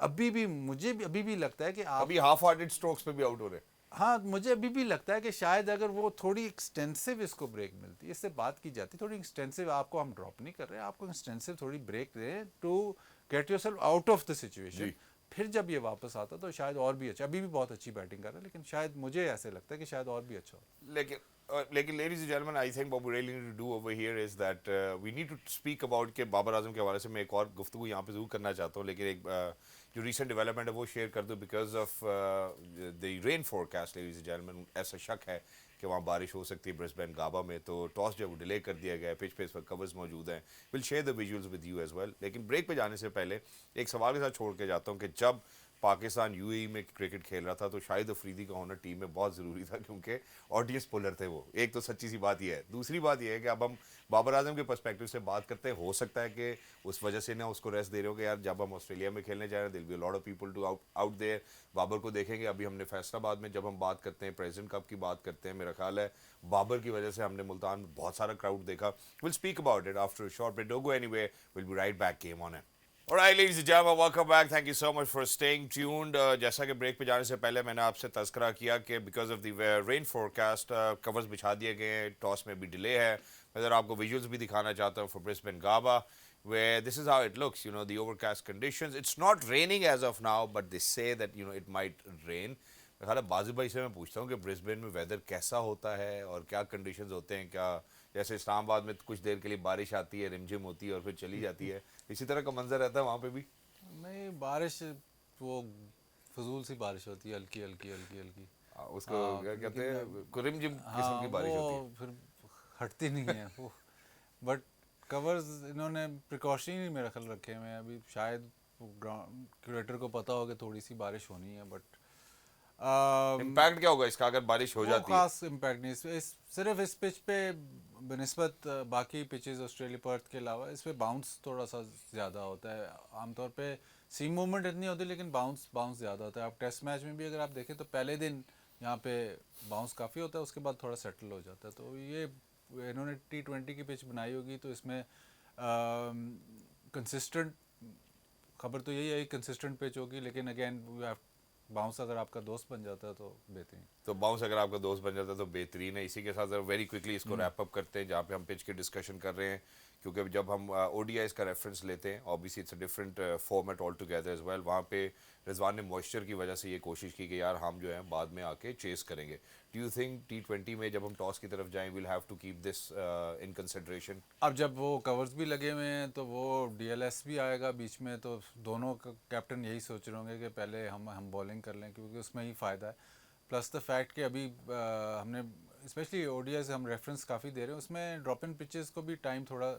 ابھی بھی مجھے بھی ابھی بھی لگتا ہے کہ آپ ابھی ہاف ہارٹڈ اسٹروکس پہ بھی آؤٹ ہو رہے ہیں. ہاں مجھے ابھی بھی لگتا ہے کہ شاید اگر وہ تھوڑی ایکسٹینسو اس کو بریک ملتی, اس سے بات کی جاتی تھوڑی ایکسٹینسو, آپ کو ہم ڈراپ نہیں کر رہے, آپ کو ایکسٹینسو تھوڑی بریک دیں to get yourself out of the situation, پھر جب یہ واپس آتا تو شاید اور بھی اچھا. ابھی بھی بہت اچھی بیٹنگ کر رہا ہے, لیکن شاید مجھے ایسے لگتا ہے کہ شاید اور بھی اچھا ہو. لیکن ladies and gentlemen, I think what we really need to do over here is that we need to speak about کہ بابر اعظم کے حوالے سے میں ایک اور گفتگو یہاں پہ ضرور کرنا چاہتا ہوں, لیکن ایک جو ریسنٹ ڈیولپمنٹ ہے وہ شیئر کر دوں. Because of the rain forecast ladies and gentlemen, ایسا شک ہے کہ وہاں بارش ہو سکتی ہے برسبین گابا میں, تو ٹاس جو ہے وہ ڈیلے کر دیا گیا ہے. پچ پہ اس وقت کورز موجود ہیں, will share the visuals with you as well. لیکن بریک پہ جانے سے پہلے ایک سوال کے ساتھ چھوڑ کے جاتا ہوں کہ جب پاکستان یو اے ای میں کرکٹ کھیل رہا تھا تو شاہد افریدی کا ہونا ٹیم میں بہت ضروری تھا, کیونکہ آڈینس پولر تھے وہ. ایک تو سچی سی بات یہ ہے. دوسری بات یہ ہے کہ اب ہم بابر اعظم کے پرسپیکٹو سے بات کرتے ہیں, ہو سکتا ہے کہ اس وجہ سے نہ اس کو ریسٹ دے رہے ہو کہ یار جب ہم آسٹریلیا میں کھیلنے جا رہے ہیں there'll be a lot of people to out there. Babar کو دیکھیں گے, ابھی ہم نے فیصل آباد میں جب ہم بات کرتے ہیں پریزیڈنٹ کپ کی بات کرتے ہیں, میرا خیال ہے بابر کی وجہ سے ہم نے ملتان میں بہت سارا کراؤڈ دیکھا. Will speak about it after short break. Don't go anywhere, will be right back, game on it. Alright ladies and gentlemen, welcome back. Thank you so much for staying tuned. جیسا کہ break پہ جانے سے پہلے میں نے آپ سے تذکرہ کیا کہ because of the rain forecast covers بچھا دیے گئے ہیں, ٹاس میں بھی ڈیلے ہے. میں ذرا آپ کو ویژولز بھی دکھانا چاہتا ہوں for Brisbane Gaba, where this is how it looks, the overcast conditions. It's not raining as of now, but they say that it might rain. میرا خیال ہے بازی بھائی سے میں پوچھتا ہوں کہ برسبین میں ویدر کیسا ہوتا ہے اور کیا کنڈیشنز ہوتے ہیں. کیا جیسے اسلام آباد میں کچھ دیر کے لیے بارش آتی ہے, رمجھم ہوتی ہے اور پھر چلی جاتی ہے, اسی طرح کا منظر رہتا ہے وہاں پہ بھی؟ نہیں, بارش وہ فضول سی بارش ہوتی ہے, ہلکی ہلکی ہلکی ہلکی, اس کو کیا کہتے ہیں, رمجھم قسم کی بارش ہوتی ہے. وہ پھر ہٹتی نہیں ہے وہ. بٹ کورز انہوں نے پریکاشن ہی میرا خیال رکھے ہوئے ہیں ابھی. شاید کیوریٹر کو پتہ ہو کہ تھوڑی سی بارش ہونی ہے, بٹ امپیکٹ کیا ہوگا اس کا اگر بارش ہو جاتی ہے؟ خاص امپیکٹ نہیں. صرف اس پچ پہ بنسبت باقی پچز آسٹریلیا پرتھ کے علاوہ اس پہ باؤنس تھوڑا سا زیادہ ہوتا ہے. عام طور پہ سیم موومنٹ اتنی ہوتی ہے لیکن باؤنس زیادہ ہوتا ہے. آپ ٹیسٹ میچ میں بھی اگر آپ دیکھیں تو پہلے دن یہاں پہ باؤنس کافی ہوتا ہے, اس کے بعد تھوڑا سیٹل ہو جاتا ہے. تو یہ انہوں نے T20 کی پچ بنائی ہوگی تو اس میں کنسسٹنٹ, خبر تو یہی ہے کنسسٹنٹ پچ ہوگی, لیکن اگین باؤنس اگر آپ کا دوست بن جاتا ہے تو بہترین. تو باؤنس اگر آپ کا دوست بن جاتا ہے تو بہترین ہے. اسی کے ساتھ ویری کوئکلی اس کو ریپ اپ کرتے ہیں جہاں پہ ہم پچ کی ڈسکشن کر رہے ہیں, کیونکہ جب ہم او ڈی آئیز کا ریفرنس لیتے ہیں obviously it's a different format all together as well. وہاں پہ رضوان نے موئسچر کی وجہ سے یہ کوشش کی کہ یار ہم جو ہے بعد میں آ کے چیز کریں گے. ڈو یو تھنک T20 میں جب ہم ٹاس کی طرف جائیں we'll have to keep this in consideration؟ اب جب وہ کورز بھی لگے ہوئے ہیں تو وہ ڈی ایل ایس بھی آئے گا بیچ میں, تو دونوں کیپٹن یہی سوچ رہے ہوں گے کہ پہلے ہم بولنگ کر لیں کیونکہ اس میں ہی فائدہ ہے. پلس دا فیکٹ کہ ابھی ہم نے اسپیشلی او ڈی آئی سے ہم ریفرنس کافی دے رہے ہیں, اس میں ڈراپ ان پچز کو بھی ٹائم تھوڑا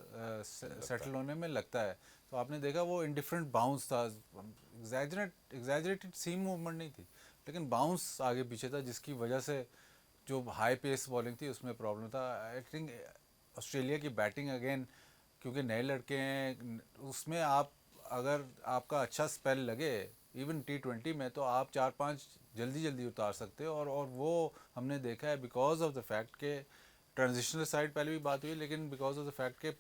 سیٹل ہونے میں لگتا ہے. تو آپ نے دیکھا وہ انڈیفرنٹ باؤنس تھا, ایگزیجریٹڈ سیم موومنٹ نہیں تھی لیکن باؤنس آگے پیچھے تھا, جس کی وجہ سے جو ہائی پیس بالنگ تھی اس میں پرابلم تھا. آئی تھنک آسٹریلیا کی بیٹنگ اگین کیونکہ نئے لڑکے ہیں, اس میں اگر آپ کا اچھا اسپیل لگے ایون T20 میں تو آپ 4-5 جلدی اتار سکتے ہو. اور وہ ہم نے دیکھا ہے بیکاز آف دا فیکٹ کہ ٹرانزیشنل سائڈ پہلے بھی بات ہوئی, لیکن بیکاز آف دا فیکٹ کہ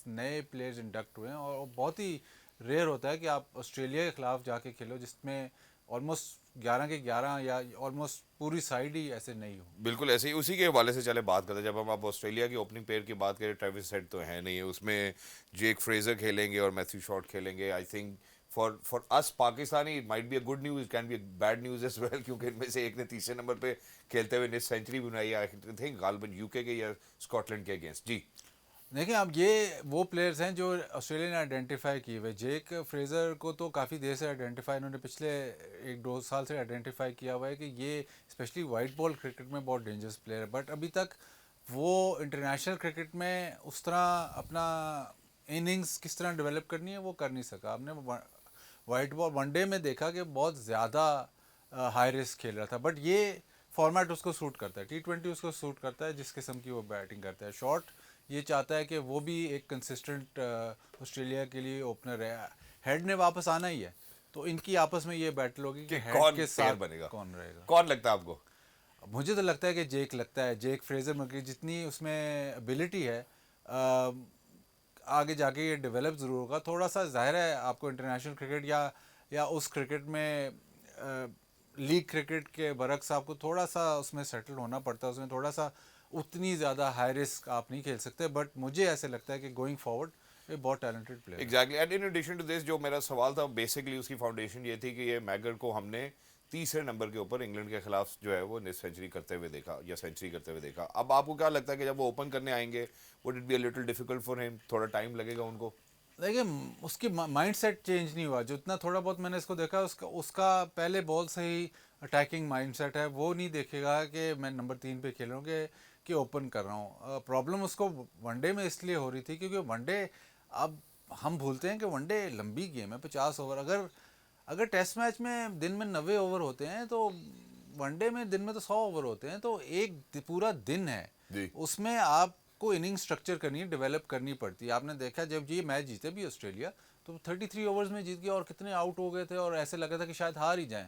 نئے پلیئرز انڈکٹ ہوئے ہیں. اور بہت ہی ریئر ہوتا ہے کہ آپ آسٹریلیا کے خلاف جا کے کھیلو جس میں آلموسٹ 11 کے 11 یا آلموسٹ پوری سائڈ ہی ایسے نہیں ہو. بالکل ایسے ہی. اسی کے حوالے سے چلے بات کرتے ہیں, جب ہم آپ آسٹریلیا کی اوپننگ پیئر کی بات کریں, ٹریوس ہیڈ تو ہے نہیں, اس میں جیک فریزر کھیلیں گے اور میتھیو شاٹ کھیلیں گے. I think for us Pakistani it might be a good news, can be a bad news as well, کیونکہ ان میں سے ایک نے تیسرے نمبر پہ کھیلتے ہوئے نے سینچری بھی بنائی, آئی تھنک غالباً یو کے یا اسکاٹ لینڈ کے اگینسٹ. جی دیکھیں اب یہ وہ پلیئرز ہیں جو آسٹریلیا نے آئیڈینٹیفائی کیے ہوئے. جیک فریزر کو تو کافی دیر سے آئیڈینٹیفائی, انہوں نے پچھلے 1-2 سال سے آئیڈینٹیفائی کیا ہوا ہے کہ یہ اسپیشلی وائٹ بال کرکٹ میں بہت ڈینجرس پلیئر ہے. بٹ ابھی تک وہ انٹرنیشنل کرکٹ میں اس طرح اپنا اننگز کس طرح ڈیولپ کرنی ہے وہ کر نہیں سکا. ہم نے وائٹ بال ون ڈے میں دیکھا کہ بہت زیادہ ہائی رسک کھیل رہا تھا, بٹ یہ فارمیٹ اس کو سوٹ کرتا ہے. T20 اس کو سوٹ کرتا ہے جس قسم کی وہ بیٹنگ کرتا ہے. شارٹ یہ چاہتا ہے کہ وہ بھی ایک کنسسٹنٹ آسٹریلیا کے لیے اوپنر ہے. ہیڈ نے واپس آنا ہی ہے تو ان کی آپس میں یہ بیٹل ہوگی کہ ہیڈ کے ساتھ بنے گا, کون رہے گا. کون لگتا ہے آپ کو؟ مجھے تو لگتا ہے کہ جیک لگتا ہے, جیک فریزر میں جتنی اس میں ابیلٹی ہے آگے جا کے یہ ڈیولپ ضرور ہوگا. تھوڑا سا ظاہر ہے آپ کو انٹرنیشنل کرکٹ یا اس کرکٹ میں لیگ کرکٹ کے برعکس آپ کو تھوڑا سا اس میں سیٹل ہونا پڑتا ہے, اس میں تھوڑا سا اتنی زیادہ ہائی رسک آپ نہیں کھیل سکتے. بٹ مجھے ایسے لگتا ہے کہ گوئنگ فارورڈ یہ بہت ٹیلنٹڈ پلیئر ہے. Exactly. And in addition to this جو میرا سوال تھا بیسکلی اس کی فاؤنڈیشن یہ تھی کہ یہ میگر کو ہم نے تیسرے نمبر کے اوپر انگلینڈ کے خلاف جو ہے وہ سینچری کرتے ہوئے دیکھا یا سینچری کرتے ہوئے دیکھا. اب آپ کو کیا لگتا ہے کہ جب وہ اوپن کرنے آئیں گے would it be a little difficult for ہم, تھوڑا ٹائم لگے گا ان کو؟ دیکھیں اس کی مائنڈ سیٹ چینج نہیں ہوا, جتنا تھوڑا بہت میں نے اس کو دیکھا اس کا پہلے بال سے ہی اٹیکنگ مائنڈ سیٹ ہے. وہ نہیں دیکھے گا کہ میں نمبر 3 پہ کھیل رہا ہوں کہ اوپن کر رہا ہوں. پرابلم اس کو ون ڈے میں اس لیے ہو رہی تھی کیونکہ ون ڈے اب ہم بھولتے ہیں کہ ون ڈے لمبی گیم ہے, 50 اوور. اگر ٹیسٹ میچ میں دن میں 90 اوور ہوتے ہیں تو ون ڈے میں دن میں تو 100 اوور ہوتے ہیں, تو ایک پورا دن ہے اس میں آپ کو اننگ سٹرکچر کرنی ہے, ڈیولپ کرنی پڑتی ہے. آپ نے دیکھا جب یہ میچ جیتے بھی آسٹریلیا تو 33 اوورز میں جیت گیا اور کتنے آؤٹ ہو گئے تھے اور ایسے لگا تھا کہ شاید ہار ہی جائیں.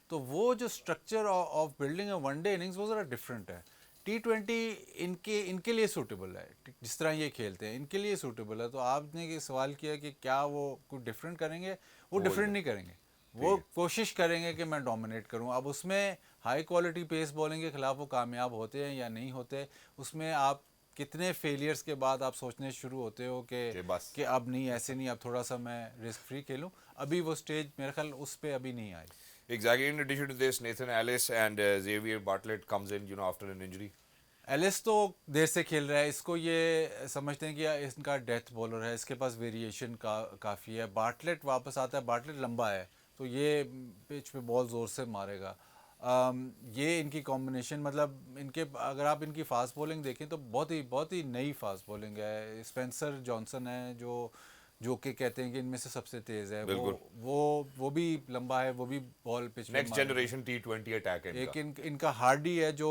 تو وہ جو structure of building one day innings وہ ذرا ڈفرینٹ ہے. T20 ان کے لیے سوٹیبل ہے, جس طرح یہ کھیلتے ہیں ان کے لیے سوٹیبل ہے. تو آپ نے یہ سوال کیا کہ کیا وہ کچھ ڈفرینٹ کریں گے, وہ ڈفرینٹ نہیں کریں گے, وہ کوشش کریں گے کہ میں ڈومینیٹ کروں. اب اس میں ہائی کوالٹی پیس بالنگ کے خلاف وہ کامیاب ہوتے ہیں یا نہیں ہوتے, اس میں آپ کتنے فیلیئرز کے بعد آپ سوچنے شروع ہوتے ہو کہ اب نہیں, ایسے نہیں, اب تھوڑا سا میں رسک فری کھیلوں. ابھی وہ سٹیج میرے خیال اس پہ ابھی نہیں آئی. Exactly. In addition to this, Nathan Ellis and Xavier Bartlett comes in, after an injury. Else تو دیر سے کھیل رہا ہے, اس کو یہ سمجھتے ہیں کہ اس کا ڈیتھ بالر ہے, اس کے پاس ویریشن کافی ہے. بارٹلیٹ واپس آتا ہے, بارٹلیٹ لمبا ہے تو یہ پچ پہ بال زور سے مارے گا. یہ ان کی کمبینیشن مطلب ان کے اگر آپ ان کی فاسٹ بولنگ دیکھیں تو بہت ہی نئی فاسٹ بولنگ ہے. اسپینسر جانسن ہے جو کہ کہتے ہیں کہ ان میں سے سب سے تیز ہے, وہ بھی لمبا ہے, وہ بھی ball pitch next generation T20 attack ہے. ایک ان کا ہارڈی ہے جو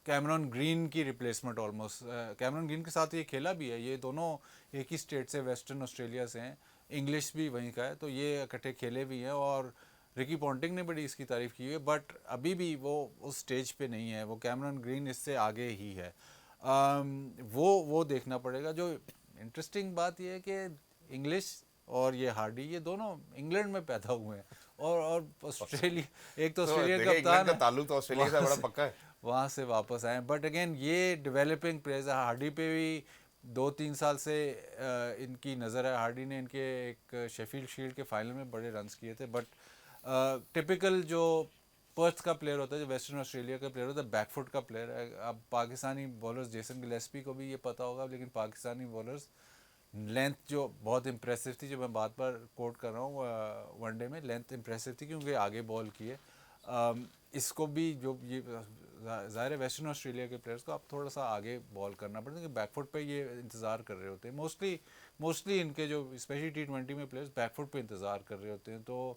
کیمرون گرین کی ریپلیسمنٹ آلموسٹ. کیمرون گرین کے ساتھ یہ کھیلا بھی ہے, یہ دونوں ایک ہی اسٹیٹ سے ویسٹرن آسٹریلیا سے ہیں, انگلش بھی وہیں کا ہے, تو یہ اکٹھے کھیلے بھی ہیں. اور رکی پونٹنگ نے بڑی اس کی تعریف کی ہے, بٹ ابھی بھی وہ اس سٹیج پہ نہیں ہے. وہ کیمرون گرین اس سے آگے ہی ہے. وہ دیکھنا پڑے گا. جو انٹرسٹنگ بات یہ ہے کہ انگلش اور یہ ہارڈی یہ دونوں انگلینڈ میں پیدا ہوئے ہیں اور آسٹریلیا, ایک تو آسٹریلیا کا کپتان کا تعلق تو آسٹریلیا سے بڑا پکا ہے, وہاں سے واپس آئے. بٹ اگین یہ ڈیولپنگ پلیئرز ہے. ہارڈی پہ بھی 2-3 سال سے ان کی نظر ہے. ہارڈی نے ان کے ایک شیفیلڈ شیلڈ کے فائنل میں بڑے رنز کیے تھے, بٹ ٹپیکل جو پرتھ کا پلیئر ہوتا ہے, جو ویسٹرن آسٹریلیا کا پلیئر ہوتا ہے, بیک فٹ کا پلیئر ہے. اب پاکستانی بولرز, جیسن گلیسپی کو بھی یہ پتہ ہوگا, لیکن پاکستانی بولرز لینتھ جو بہت امپریسو تھی, جو میں بات پر کوٹ کر رہا ہوں, ون ڈے میں لینتھ امپریسو تھی کیونکہ آگے بال کیے. اس کو بھی جو یہ ظاہر ہے ویسٹرن آسٹریلیا کے پلیئرس کو اب تھوڑا سا آگے بال کرنا پڑتا ہے, کہ بیک فٹ پہ یہ انتظار کر رہے ہوتے ہیں. موسٹلی ان کے جو اسپیشلی T20 میں پلیئرس بیک فٹ پہ انتظار کر رہے ہوتے ہیں. تو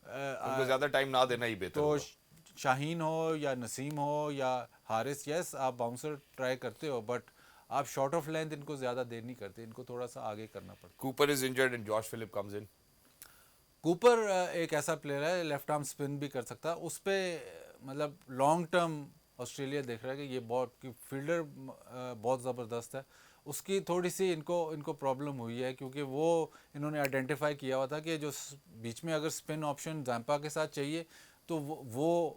ان کو زیادہ ٹائم نہ دینا ہی بہتر تو ہوگا. شاہین ہو یا نسیم ہو یا حارث, یس آپ باؤنسر ٹرائی کرتے ہو, بٹ آپ شارٹ آف لینتھ ان کو زیادہ دیر نہیں کرتے, ان کو تھوڑا سا آگے کرنا پڑتا. Cooper is injured and Josh Philippe comes in. Cooper ایک ایسا پلیئر ہے, لیفٹ آرم اسپن بھی کر سکتا ہے. اس پہ مطلب لانگ ٹرم آسٹریلیا دیکھ رہا ہے کہ یہ بہت فیلڈر بہت زبردست ہے. اس کی تھوڑی سی ان کو پرابلم ہوئی ہے, کیونکہ وہ انہوں نے آئیڈینٹیفائی کیا ہوا تھا کہ جو بیچ میں اگر اسپن آپشن زیمپا کے ساتھ چاہیے تو وہ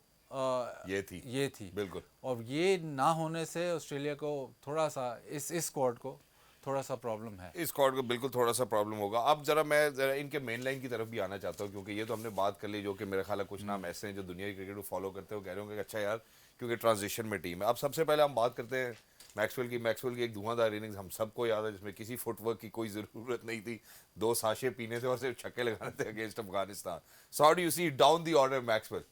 یہ تھی بالکل. اور یہ نہ ہونے سے آسٹریلیا کو تھوڑا سا اس اسکواڈ کو تھوڑا سا پرابلم ہے. اس اسکواڈ کو بالکل تھوڑا سا پرابلم ہوگا. اب میں ان کے مین لائن کی طرف بھی آنا چاہتا ہوں, کیونکہ یہ تو ہم نے بات کر لی, جو کہ میرے خیال ہے کچھ نام ایسے ہیں جو دنیا کی کرکٹ کو فالو کرتے ہیں, وہ کہہ رہے ہوں گے کہ اچھا یار, کیونکہ ٹرانزیشن میں ٹیم ہے. اب سب سے پہلے ہم بات کرتے ہیں میکسویل کی ایک دھواں دار اننگز ہم سب کو یاد ہے, جس میں کسی فٹ ورک کی کوئی ضرورت نہیں تھی, 2 ساشے پینے تھے اور صرف چھکے لگانے تھے against Afghanistan. So how do you see down the order Maxwell?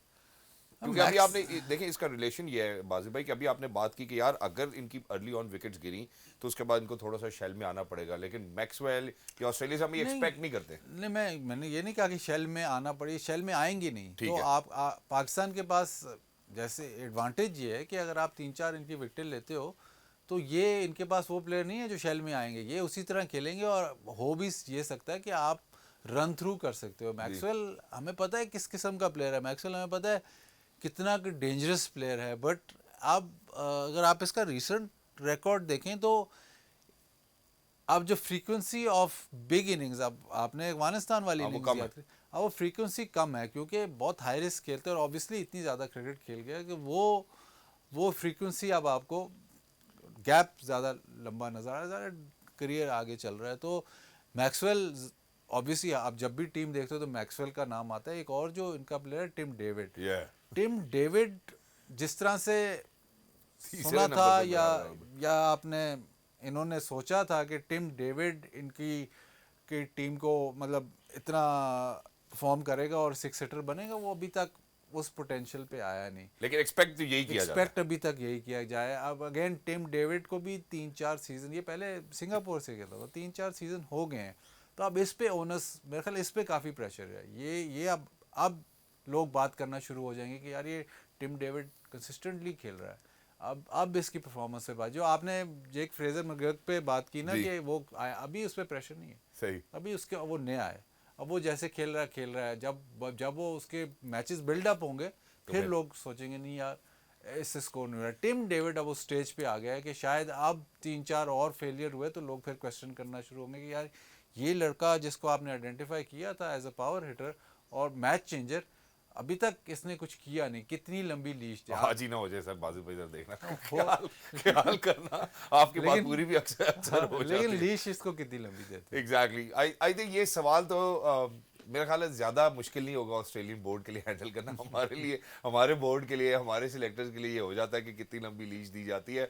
کیونکہ ابھی آپ نے دیکھیں اس کا ریلیشن یہ ہے بازی بھائی, کہ ابھی آپ نے بات کی کہ یار اگر ان کی ارلی آن وکٹس گری تو اس کے بعد ان کو تھوڑا سا شیل میں آنا پڑے گا, لیکن میکسویل یا آسٹریلیا سے ہم یہ ایکسپیکٹ نہیں کرتے. نہیں, میں نے یہ نہیں کہا کہ شیل میں آنا پڑے, شیل میں آئیں گے نہیں. تو آپ پاکستان کے پاس جیسے ایڈوانٹیج یہ ہے کہ اگر آپ 3-4 ان کی وکٹیں لیتے ہو تو یہ ان کے پاس وہ پلیئر نہیں ہے جو شیل میں آئیں گے, یہ اسی طرح کھیلیں گے, اور ہو بھی یہ سکتا ہے کہ آپ رن تھرو کر سکتے ہو. میکسویل ہمیں پتہ ہے کس قسم کا پلیئر ہے, میکسویل ہمیں پتہ ہے کتنا ڈینجرس پلیئر ہے, بٹ اب اگر آپ اس کا ریسنٹ ریکارڈ دیکھیں تو اب جو فریکوینسی آف بگ اننگز, اب آپ نے افغانستان والی اننگز یاد کی, اب وہ فریکوینسی کم ہے کیونکہ بہت ہائی رسک کھیلتے ہیں, اور اوبیسلی اتنی زیادہ کرکٹ کھیل گیا کہ وہ فریکوینسی اب آپ کو گیپ زیادہ لمبا نظر آ رہا ہے, کریئر آگے چل رہا ہے. تو میکسویل اوبیسلی آپ جب بھی ٹیم دیکھتے ہو تو میکسویل کا نام آتا ہے. ایک اور جو ان کا پلیئر ہے ٹم ڈیوڈ. ٹم ڈیوڈ جس طرح سے سنا تھا یا آپ نے انہوں نے سوچا تھا کہ ٹم ڈیوڈ ان کی ٹیم کو مطلب اتنا پرفارم کرے گا اور 6 ہٹر بنے گا, وہ ابھی تک اس پوٹینشیل پہ آیا نہیں. لیکن ایکسپیکٹ ابھی تک یہی کیا جائے. اب اگین ٹم ڈیوڈ کو بھی 3-4 سیزن, یہ پہلے سنگاپور سے کھیلتا تھا, 3-4 سیزن ہو گئے ہیں, تو اب اس پہ اونس میرے خیال اس پہ کافی پریشر ہے. یہ اب لوگ بات کرنا شروع ہو جائیں گے کہ یار یہ ٹم ڈیوڈ کنسسٹنٹلی کھیل رہا ہے, اب اس کی پرفارمنس سے بات, جو آپ نے جیک فریزر مگرگ پہ بات کی نا کہ وہ ابھی اس پہ پریشر نہیں ہے. صحیح, ابھی اس کے وہ نیا ہے, اب وہ جیسے کھیل رہا ہے, جب وہ اس کے میچز بلڈ اپ ہوں گے پھر لوگ سوچیں گے نہیں یار اس سے اسکور نہیں ہو رہا. ٹم ڈیوڈ اب اس اسٹیج پہ آ گیا ہے کہ شاید اب 3-4 اور فیلئر ہوئے تو لوگ پھر کویسچن کرنا شروع ہوں گے کہ یار یہ لڑکا جس کو آپ نے آئیڈینٹیفائی کیا تھا ایز اے پاور ہٹر اور میچ چینجر, ابھی تک اس نے کچھ کیا نہیں. کتنی لمبی لیش تھی, آج ہی نہ ہو جائے سر بازو پہ ادھر دیکھنا, خیال کرنا, آپ کی بات پوری بھی اکثر ہو جاتی ہے, لیکن لیش اس کو کتنی لمبی دیتے. ایگزیکٹلی, آئی تھنک یہ سوال تو میرا خیال ہے زیادہ مشکل نہیں ہوگا آسٹریلین بورڈ کے لیے ہینڈل کرنا. ہمارے لیے, ہمارے بورڈ کے لیے, ہمارے سلیکٹرز کے لیے یہ ہو جاتا ہے کہ کتنی لمبی لیش دی جاتی ہے.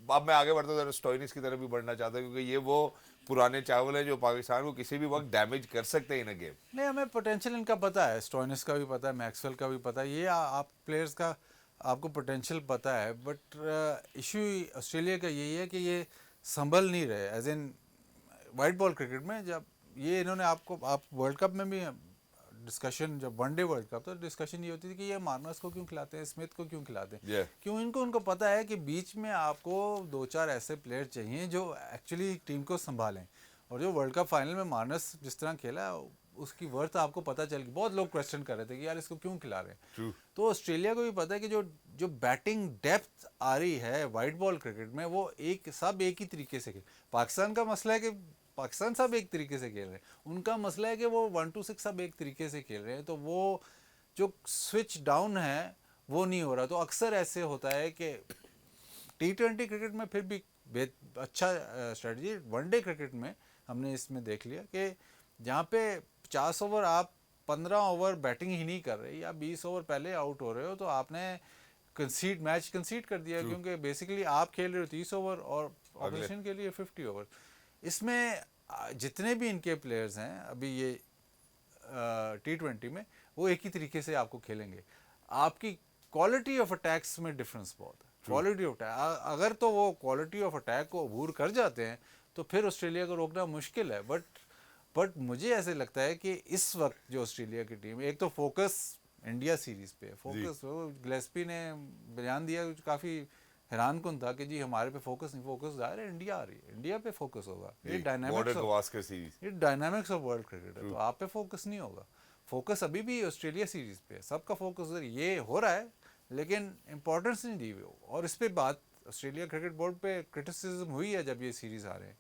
اب میں آگے بڑھتا ہوں, اسٹوئنس کی طرف بھی بڑھنا چاہتا ہوں, کیونکہ یہ وہ پرانے چاول ہیں جو پاکستان کو کسی بھی وقت ڈیمیج کر سکتے ہیں ان اے گیم. نہیں, ہمیں پوٹینشیل ان کا پتہ ہے, اسٹوئنس کا بھی پتہ ہے, میکسویل کا بھی پتہ ہے, یہ آپ پلیئرز کا آپ کو پوٹینشیل پتہ ہے, بٹ ایشو آسٹریلیا کا یہی ہے کہ یہ سنبھل نہیں رہے. ایز ان وائٹ بال کرکٹ میں جب یہ انہوں نے آپ ورلڈ کپ میں بھی ڈسکشن, جب ون ڈے ورلڈ کپ تو ڈسکشن یہ ہوتی تھی کہ یہ مارنس کو کیوں کھلاتے ہیں, اسمتھ کو کیوں کھلاتے ہیں, کیوں ان کو پتہ ہے کہ بیچ میں آپ کو 2-4 ایسے پلیئر چاہیے جو ایکچولی ٹیم کو سنبھالیں. اور جو ورلڈ کپ فائنل میں مارنس جس طرح کھیلا اس کی ورتھ آپ کو پتہ چل گئی. بہت لوگ کویسچن کر رہے تھے کہ یار اس کو کیوں کھلا رہے ہیں. تو آسٹریلیا کو بھی پتہ ہے کہ جو بیٹنگ ڈیپتھ آ رہی ہے وائٹ بال کرکٹ میں وہ سب ایک ہی طریقے سے کھیل. پاکستان کا مسئلہ ہے کہ پاکستان سب ایک طریقے سے کھیل رہے ہیں, ان کا مسئلہ ہے کہ وہ 1-2-6 سب ایک طریقے سے کھیل رہے ہیں, تو وہ جو سوئچ ڈاؤن ہے وہ نہیں ہو رہا. تو اکثر ایسے ہوتا ہے کہ T20 کرکٹ میں پھر بھی اچھا اسٹریٹجی ون ڈے کرکٹ میں ہم نے اس میں دیکھ لیا کہ جہاں پہ 50 اوور آپ 15 اوور بیٹنگ ہی نہیں کر رہے یا 20 اوور پہلے آؤٹ ہو رہے ہو تو آپ نے میچ کنسیڈ کر دیا, کیونکہ بیسیکلی آپ کھیل رہے ہو 30 اوور اور اپوزیشن کے لیے 50 اوور. اس میں جتنے بھی ان کے پلیئرز ہیں ابھی یہ T20 میں, وہ ایک ہی طریقے سے آپ کو کھیلیں گے. آپ کی کوالٹی آف اٹیکس میں ڈفرینس بہت ہے. کوالٹی آف اٹیک اگر تو وہ کوالٹی آف اٹیک کو عبور کر جاتے ہیں تو پھر آسٹریلیا کو روکنا مشکل ہے. بٹ مجھے ایسے لگتا ہے کہ اس وقت جو آسٹریلیا کی ٹیم, ایک تو فوکس انڈیا سیریز پہ فوکس, گلیسپی نے بیان دیا کافی حیران کن تھا کہ جی ہمارے پہ فوکس نہیں, فوکس ظاہر ہے انڈیا آ رہی ہے, انڈیا پہ فوکس ہوگا. یہ ڈائنامکس آف ورلڈ کرکٹ ہے, تو آپ پہ فوکس نہیں ہوگا. فوکس ابھی بھی آسٹریلیا سیریز پہ ہے, سب کا فوکس یہ ہو رہا ہے لیکن امپورٹنس نہیں دی ہوئی. اور اس پہ بات آسٹریلیا کرکٹ بورڈ پہ کرٹیسزم ہوئی ہے جب یہ سیریز آ رہے ہیں.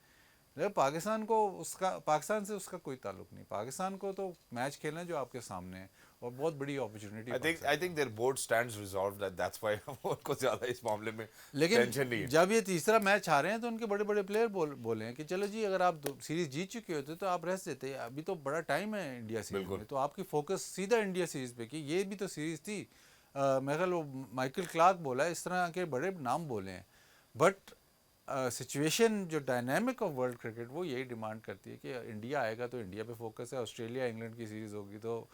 پاکستان سے اس کا کوئی تعلق نہیں. پاکستان کو تو میچ کھیلنا جو آپ کے سامنے ہے, اور بہت بڑی opportunity. I think their board stands resolved that that's why ان کو زیادہ اس معاملے میں لیکن ٹینشن نہیں ہے. جب یہ تیسرا میچ ہارے ہیں تو ان کے بڑے بڑے پلیئر بولے ہیں کہ چلو جی اگر آپ سیریز جیت چکے ہوتے تو آپ ریسٹ دیتے, ابھی تو بڑا ٹائم ہے انڈیا سیریز میں, تو آپ کی فوکس سیدھا انڈیا سیریز پہ, کہ یہ بھی تو سیریز تھی. میرے خیال وہ مائیکل کلارک بولا ہے, اس طرح کے بڑے نام بولے ہیں. بٹ سچویشن جو ڈائنامک آف ورلڈ کرکٹ وہ یہی ڈیمانڈ کرتی ہے کہ انڈیا آئے گا تو انڈیا پہ فوکس ہے, آسٹریلیا انگلینڈ کی سیریز ہوگی تو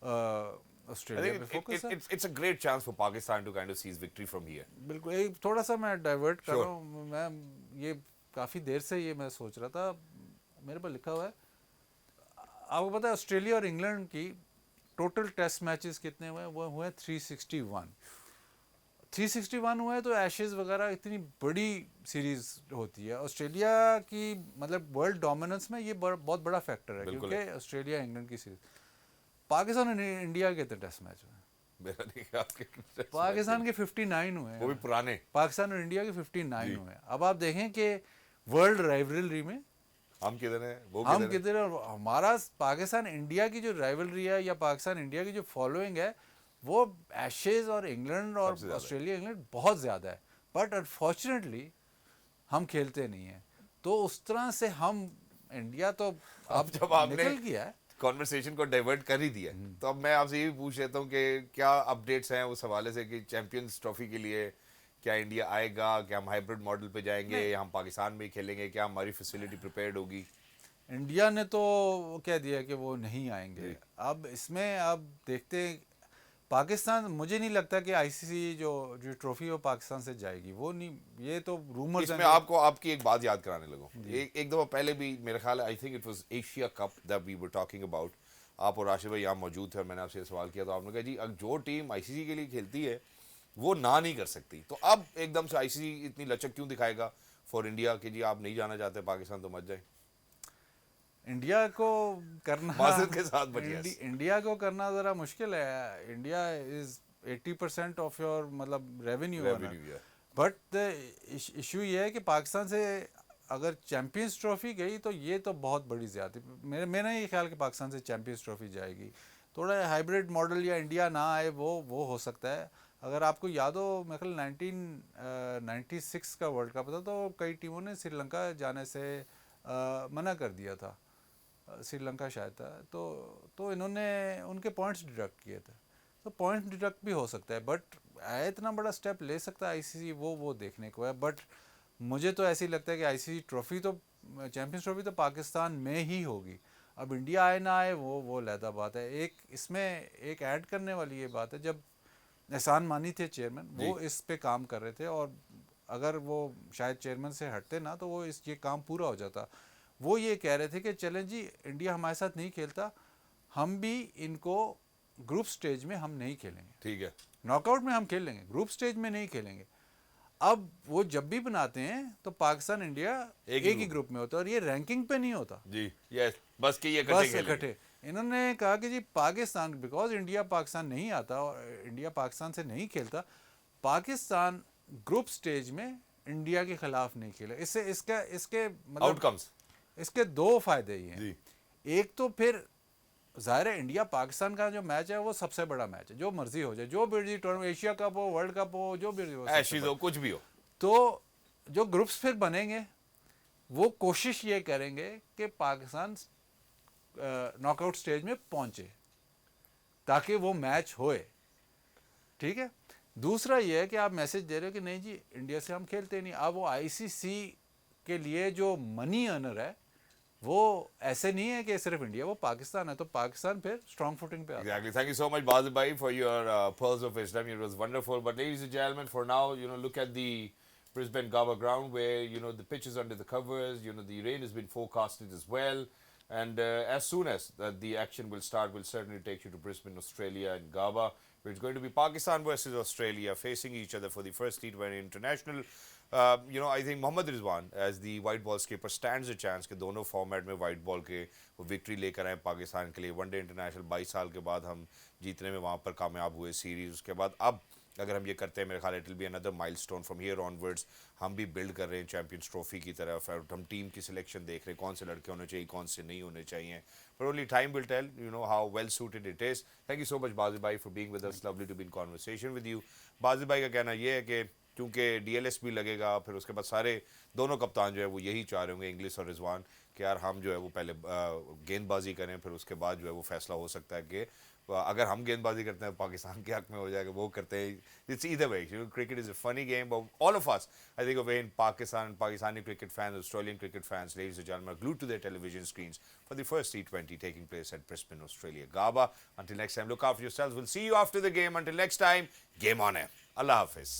آسٹریلیا پہ فوکس ہے. It's a great chance for Pakistan to kind of seize victory from here. بالکل. ایک تھوڑا سا میں ڈائیورٹ کر رہا ہوں, میں یہ کافی دیر سے یہ میں سوچ رہا تھا, میرے پاس لکھا ہوا ہے, آپ کو پتہ ہے آسٹریلیا اور انگلینڈ کی ٹوٹل ٹیسٹ میچز کتنے ہوئے ہیں؟ وہ ہوئے 361 ہوئے. تو ایشز وغیرہ اتنی بڑی سیریز ہوتی ہے. آسٹریلیا کی مطلب ورلڈ ڈومیننس میں یہ بہت بڑا فیکٹر ہے, کیونکہ آسٹریلیا انگلینڈ کی سیریز. پاکستان اور انڈیا کے ٹیسٹ میچ ہوئے, پاکستان کے 59 ہوئے ہیں, وہ بھی پرانے. پاکستان اور انڈیا کے 59 ہوئے ہیں. اب آپ دیکھیں کہ ورلڈ رائیولری میں ہم کدھر ہیں, ہم کدھر ہیں. ہمارا پاکستان انڈیا کی جو رائیولری ہے یا پاکستان انڈیا کی جو فالوئنگ ہے وہ ایشیز اور انگلینڈ اور آسٹریلیا انگلینڈ بہت زیادہ ہے. بٹ انفارچونیٹلی ہم کھیلتے نہیں ہیں. تو اس طرح سے ہم انڈیا تو اب جب آپ نے نکل گیا ہے, کانورسیشن کو ڈائیورٹ کر ہی دیا, تو اب میں آپ سے یہ بھی پوچھ لیتا ہوں کہ کیا اپڈیٹس ہیں اس حوالے سے کہ چیمپئنز ٹرافی کے لیے کیا انڈیا آئے گا, کیا ہم ہائبرڈ ماڈل پہ جائیں گے یا ہم پاکستان میں ہی کھیلیں گے, کیا ہماری فیسلٹی پریپیئرڈ ہوگی؟ انڈیا نے تو کہہ دیا کہ وہ نہیں آئیں گے. اب اس میں اب دیکھتے ہیں پاکستان, مجھے نہیں لگتا کہ آئی سی سی جو ٹرافی وہ پاکستان سے جائے گی, وہ نہیں, یہ تو رومرز ہیں. اس میں آپ کی ایک بات یاد کرانے لگوں. ایک دفعہ پہلے بھی میرے خیال ہے I think it was Asia cup that we were talking about, آپ اور راشد بھائی یہاں موجود تھے اور میں نے آپ سے سوال کیا تو آپ نے کہا جی جو ٹیم آئی سی سی کے لیے کھیلتی ہے وہ نہ نہیں کر سکتی. تو اب ایک دم سے آئی سی سی اتنی لچک کیوں دکھائے گا فار انڈیا کہ جی آپ نہیں جانا چاہتے پاکستان تو مت جائیں؟ انڈیا کو کرنا, معذرت کے ساتھ انڈیا کو کرنا ذرا مشکل ہے. انڈیا از 80% آف یور مطلب ریونیو. بٹ ایشو یہ ہے کہ پاکستان سے اگر چیمپئنز ٹرافی گئی تو یہ تو بہت بڑی زیادتی. میرا یہ خیال کہ پاکستان سے چیمپئنز ٹرافی جائے گی. تھوڑا ہائبرڈ ماڈل یا انڈیا نہ آئے وہ ہو سکتا ہے. اگر آپ کو یاد ہو میرے خیال 1996 کا ورلڈ کپ تھا تو کئی ٹیموں نے سری لنکا جانے سے منع کر دیا تھا, سری لنکا شاید تھا, تو انہوں نے ان کے پوائنٹس ڈیڈکٹ کیے تھے. تو پوائنٹ ڈیڈکٹ بھی ہو سکتا ہے, بٹ اتنا بڑا اسٹیپ لے سکتا ہے آئی سی سی, وہ دیکھنے کو ہے. بٹ مجھے تو ایسے ہی لگتا ہے کہ آئی سی سی ٹرافی تو چیمپئنز ٹرافی تو پاکستان میں ہی ہوگی. اب انڈیا آئے نہ آئے وہ علیحدہ بات ہے. ایک اس میں ایک ایڈ کرنے والی یہ بات ہے, جب احسان مانی تھے چیئرمین, وہ اس پہ کام کر رہے تھے, اور اگر وہ شاید چیئرمین سے ہٹتے نا تو وہ یہ کام پورا ہو جاتا. وہ یہ کہہ رہے تھے کہ چلیں جی انڈیا ہمارے ساتھ نہیں کھیلتا, ہم بھی ان کو گروپ سٹیج میں ہم نہیں کھیلیں گے, ٹھیک ہے, ناک آؤٹ میں ہم کھیل لیں گے, گروپ سٹیج میں نہیں کھیلیں گے. اب وہ جب بھی بناتے ہیں تو پاکستان انڈیا ایک ہی گروپ میں ہوتا ہے, اور یہ رینکنگ پہ نہیں ہوتا. جی یس, بس کہ یہ اکٹھے. انہوں نے کہا کہ جی پاکستان بیکاز انڈیا پاکستان نہیں آتا اور انڈیا پاکستان سے نہیں کھیلتا, پاکستان گروپ سٹیج میں انڈیا کے خلاف نہیں کھیلا. اس سے اس کے آؤٹ کمز, اس کے دو فائدے ہی ہیں. ایک تو پھر ظاہر ہے انڈیا پاکستان کا جو میچ ہے وہ سب سے بڑا میچ ہے, جو مرضی ہو جائے, جو بھی ٹورنامنٹ, ایشیا کپ ہو, ورلڈ کپ ہو, جو بھی ہو, ایشیز ہو, کچھ بھی ہو, تو جو گروپس پھر بنیں گے وہ کوشش یہ کریں گے کہ پاکستان ناک آؤٹ سٹیج میں پہنچے تاکہ وہ میچ ہوئے. ٹھیک ہے. دوسرا یہ ہے کہ آپ میسج دے رہے ہو کہ نہیں جی انڈیا سے ہم کھیلتے نہیں. اب وہ آئی سی سی کے لیے جو منی ارنر ہے وہ ایسے نہیں ہے کہ صرف انڈیا, وہ پاکستان ہے, تو پاکستان پھر اسٹرانگ فوٹنگ پہ آتا ہے. Exactly. Thank you so much, Basil Bhai, for your pearls of wisdom. It was wonderful. But ladies and gentlemen, for now, look at the Brisbane Gabba ground where, the pitch is under the covers. The rain has been forecasted as well. And as soon as the action will start, we'll certainly take you to Brisbane, Australia and Gabba, where it's going to be Pakistan versus Australia facing each other for the first T20 international. I think Mohammad Rizwan as the white ball skipper stands a chance کہ دونوں format میں white ball کے وہ victory لے کر آئیں پاکستان کے لیے. ون ڈے انٹرنیشنل 22 سال کے بعد ہم جیتنے میں وہاں پر کامیاب ہوئے سیریز. اس کے بعد اب اگر ہم یہ کرتے ہیں میرے خیال اٹ ول بی اندر مائل stone from here on words. ہم بھی بلڈ کر رہے ہیں چیمپئنس ٹرافی کی طرف, اور ہم ٹیم کی سلیکشن دیکھ رہے ہیں کون سے لڑکے ہونے چاہیے کون سے نہیں ہونے چاہیے. But only time will tell, how well suited it is. Thank you so much, Basil Bhai, for being with us. Lovely to be in conversation with you. Basil Bhai کا کہنا یہ ہے کہ کیونکہ ڈی ایل ایس بھی لگے گا, پھر اس کے بعد سارے دونوں کپتان جو ہے وہ یہی چاہ رہے ہوں گے, انگلش اور رضوان, کہ یار ہم جو ہے وہ پہلے گیند بازی کریں, پھر اس کے بعد جو ہے وہ فیصلہ ہو سکتا ہے کہ اگر ہم گیند بازی کرتے ہیں پاکستان کے حق میں ہو جائے گا, وہ کرتے ہیں. It's either way. Cricket is a funny game. All of us, I think of in Pakistani cricket fans, Australian cricket fans, ladies and gentlemen, are glued to their television screens for the first T20 taking place at Brisbane, Australia, Gabba. Until next time, look after yourselves. We'll see you after the game. Until next time, game on air. Allah Hafiz.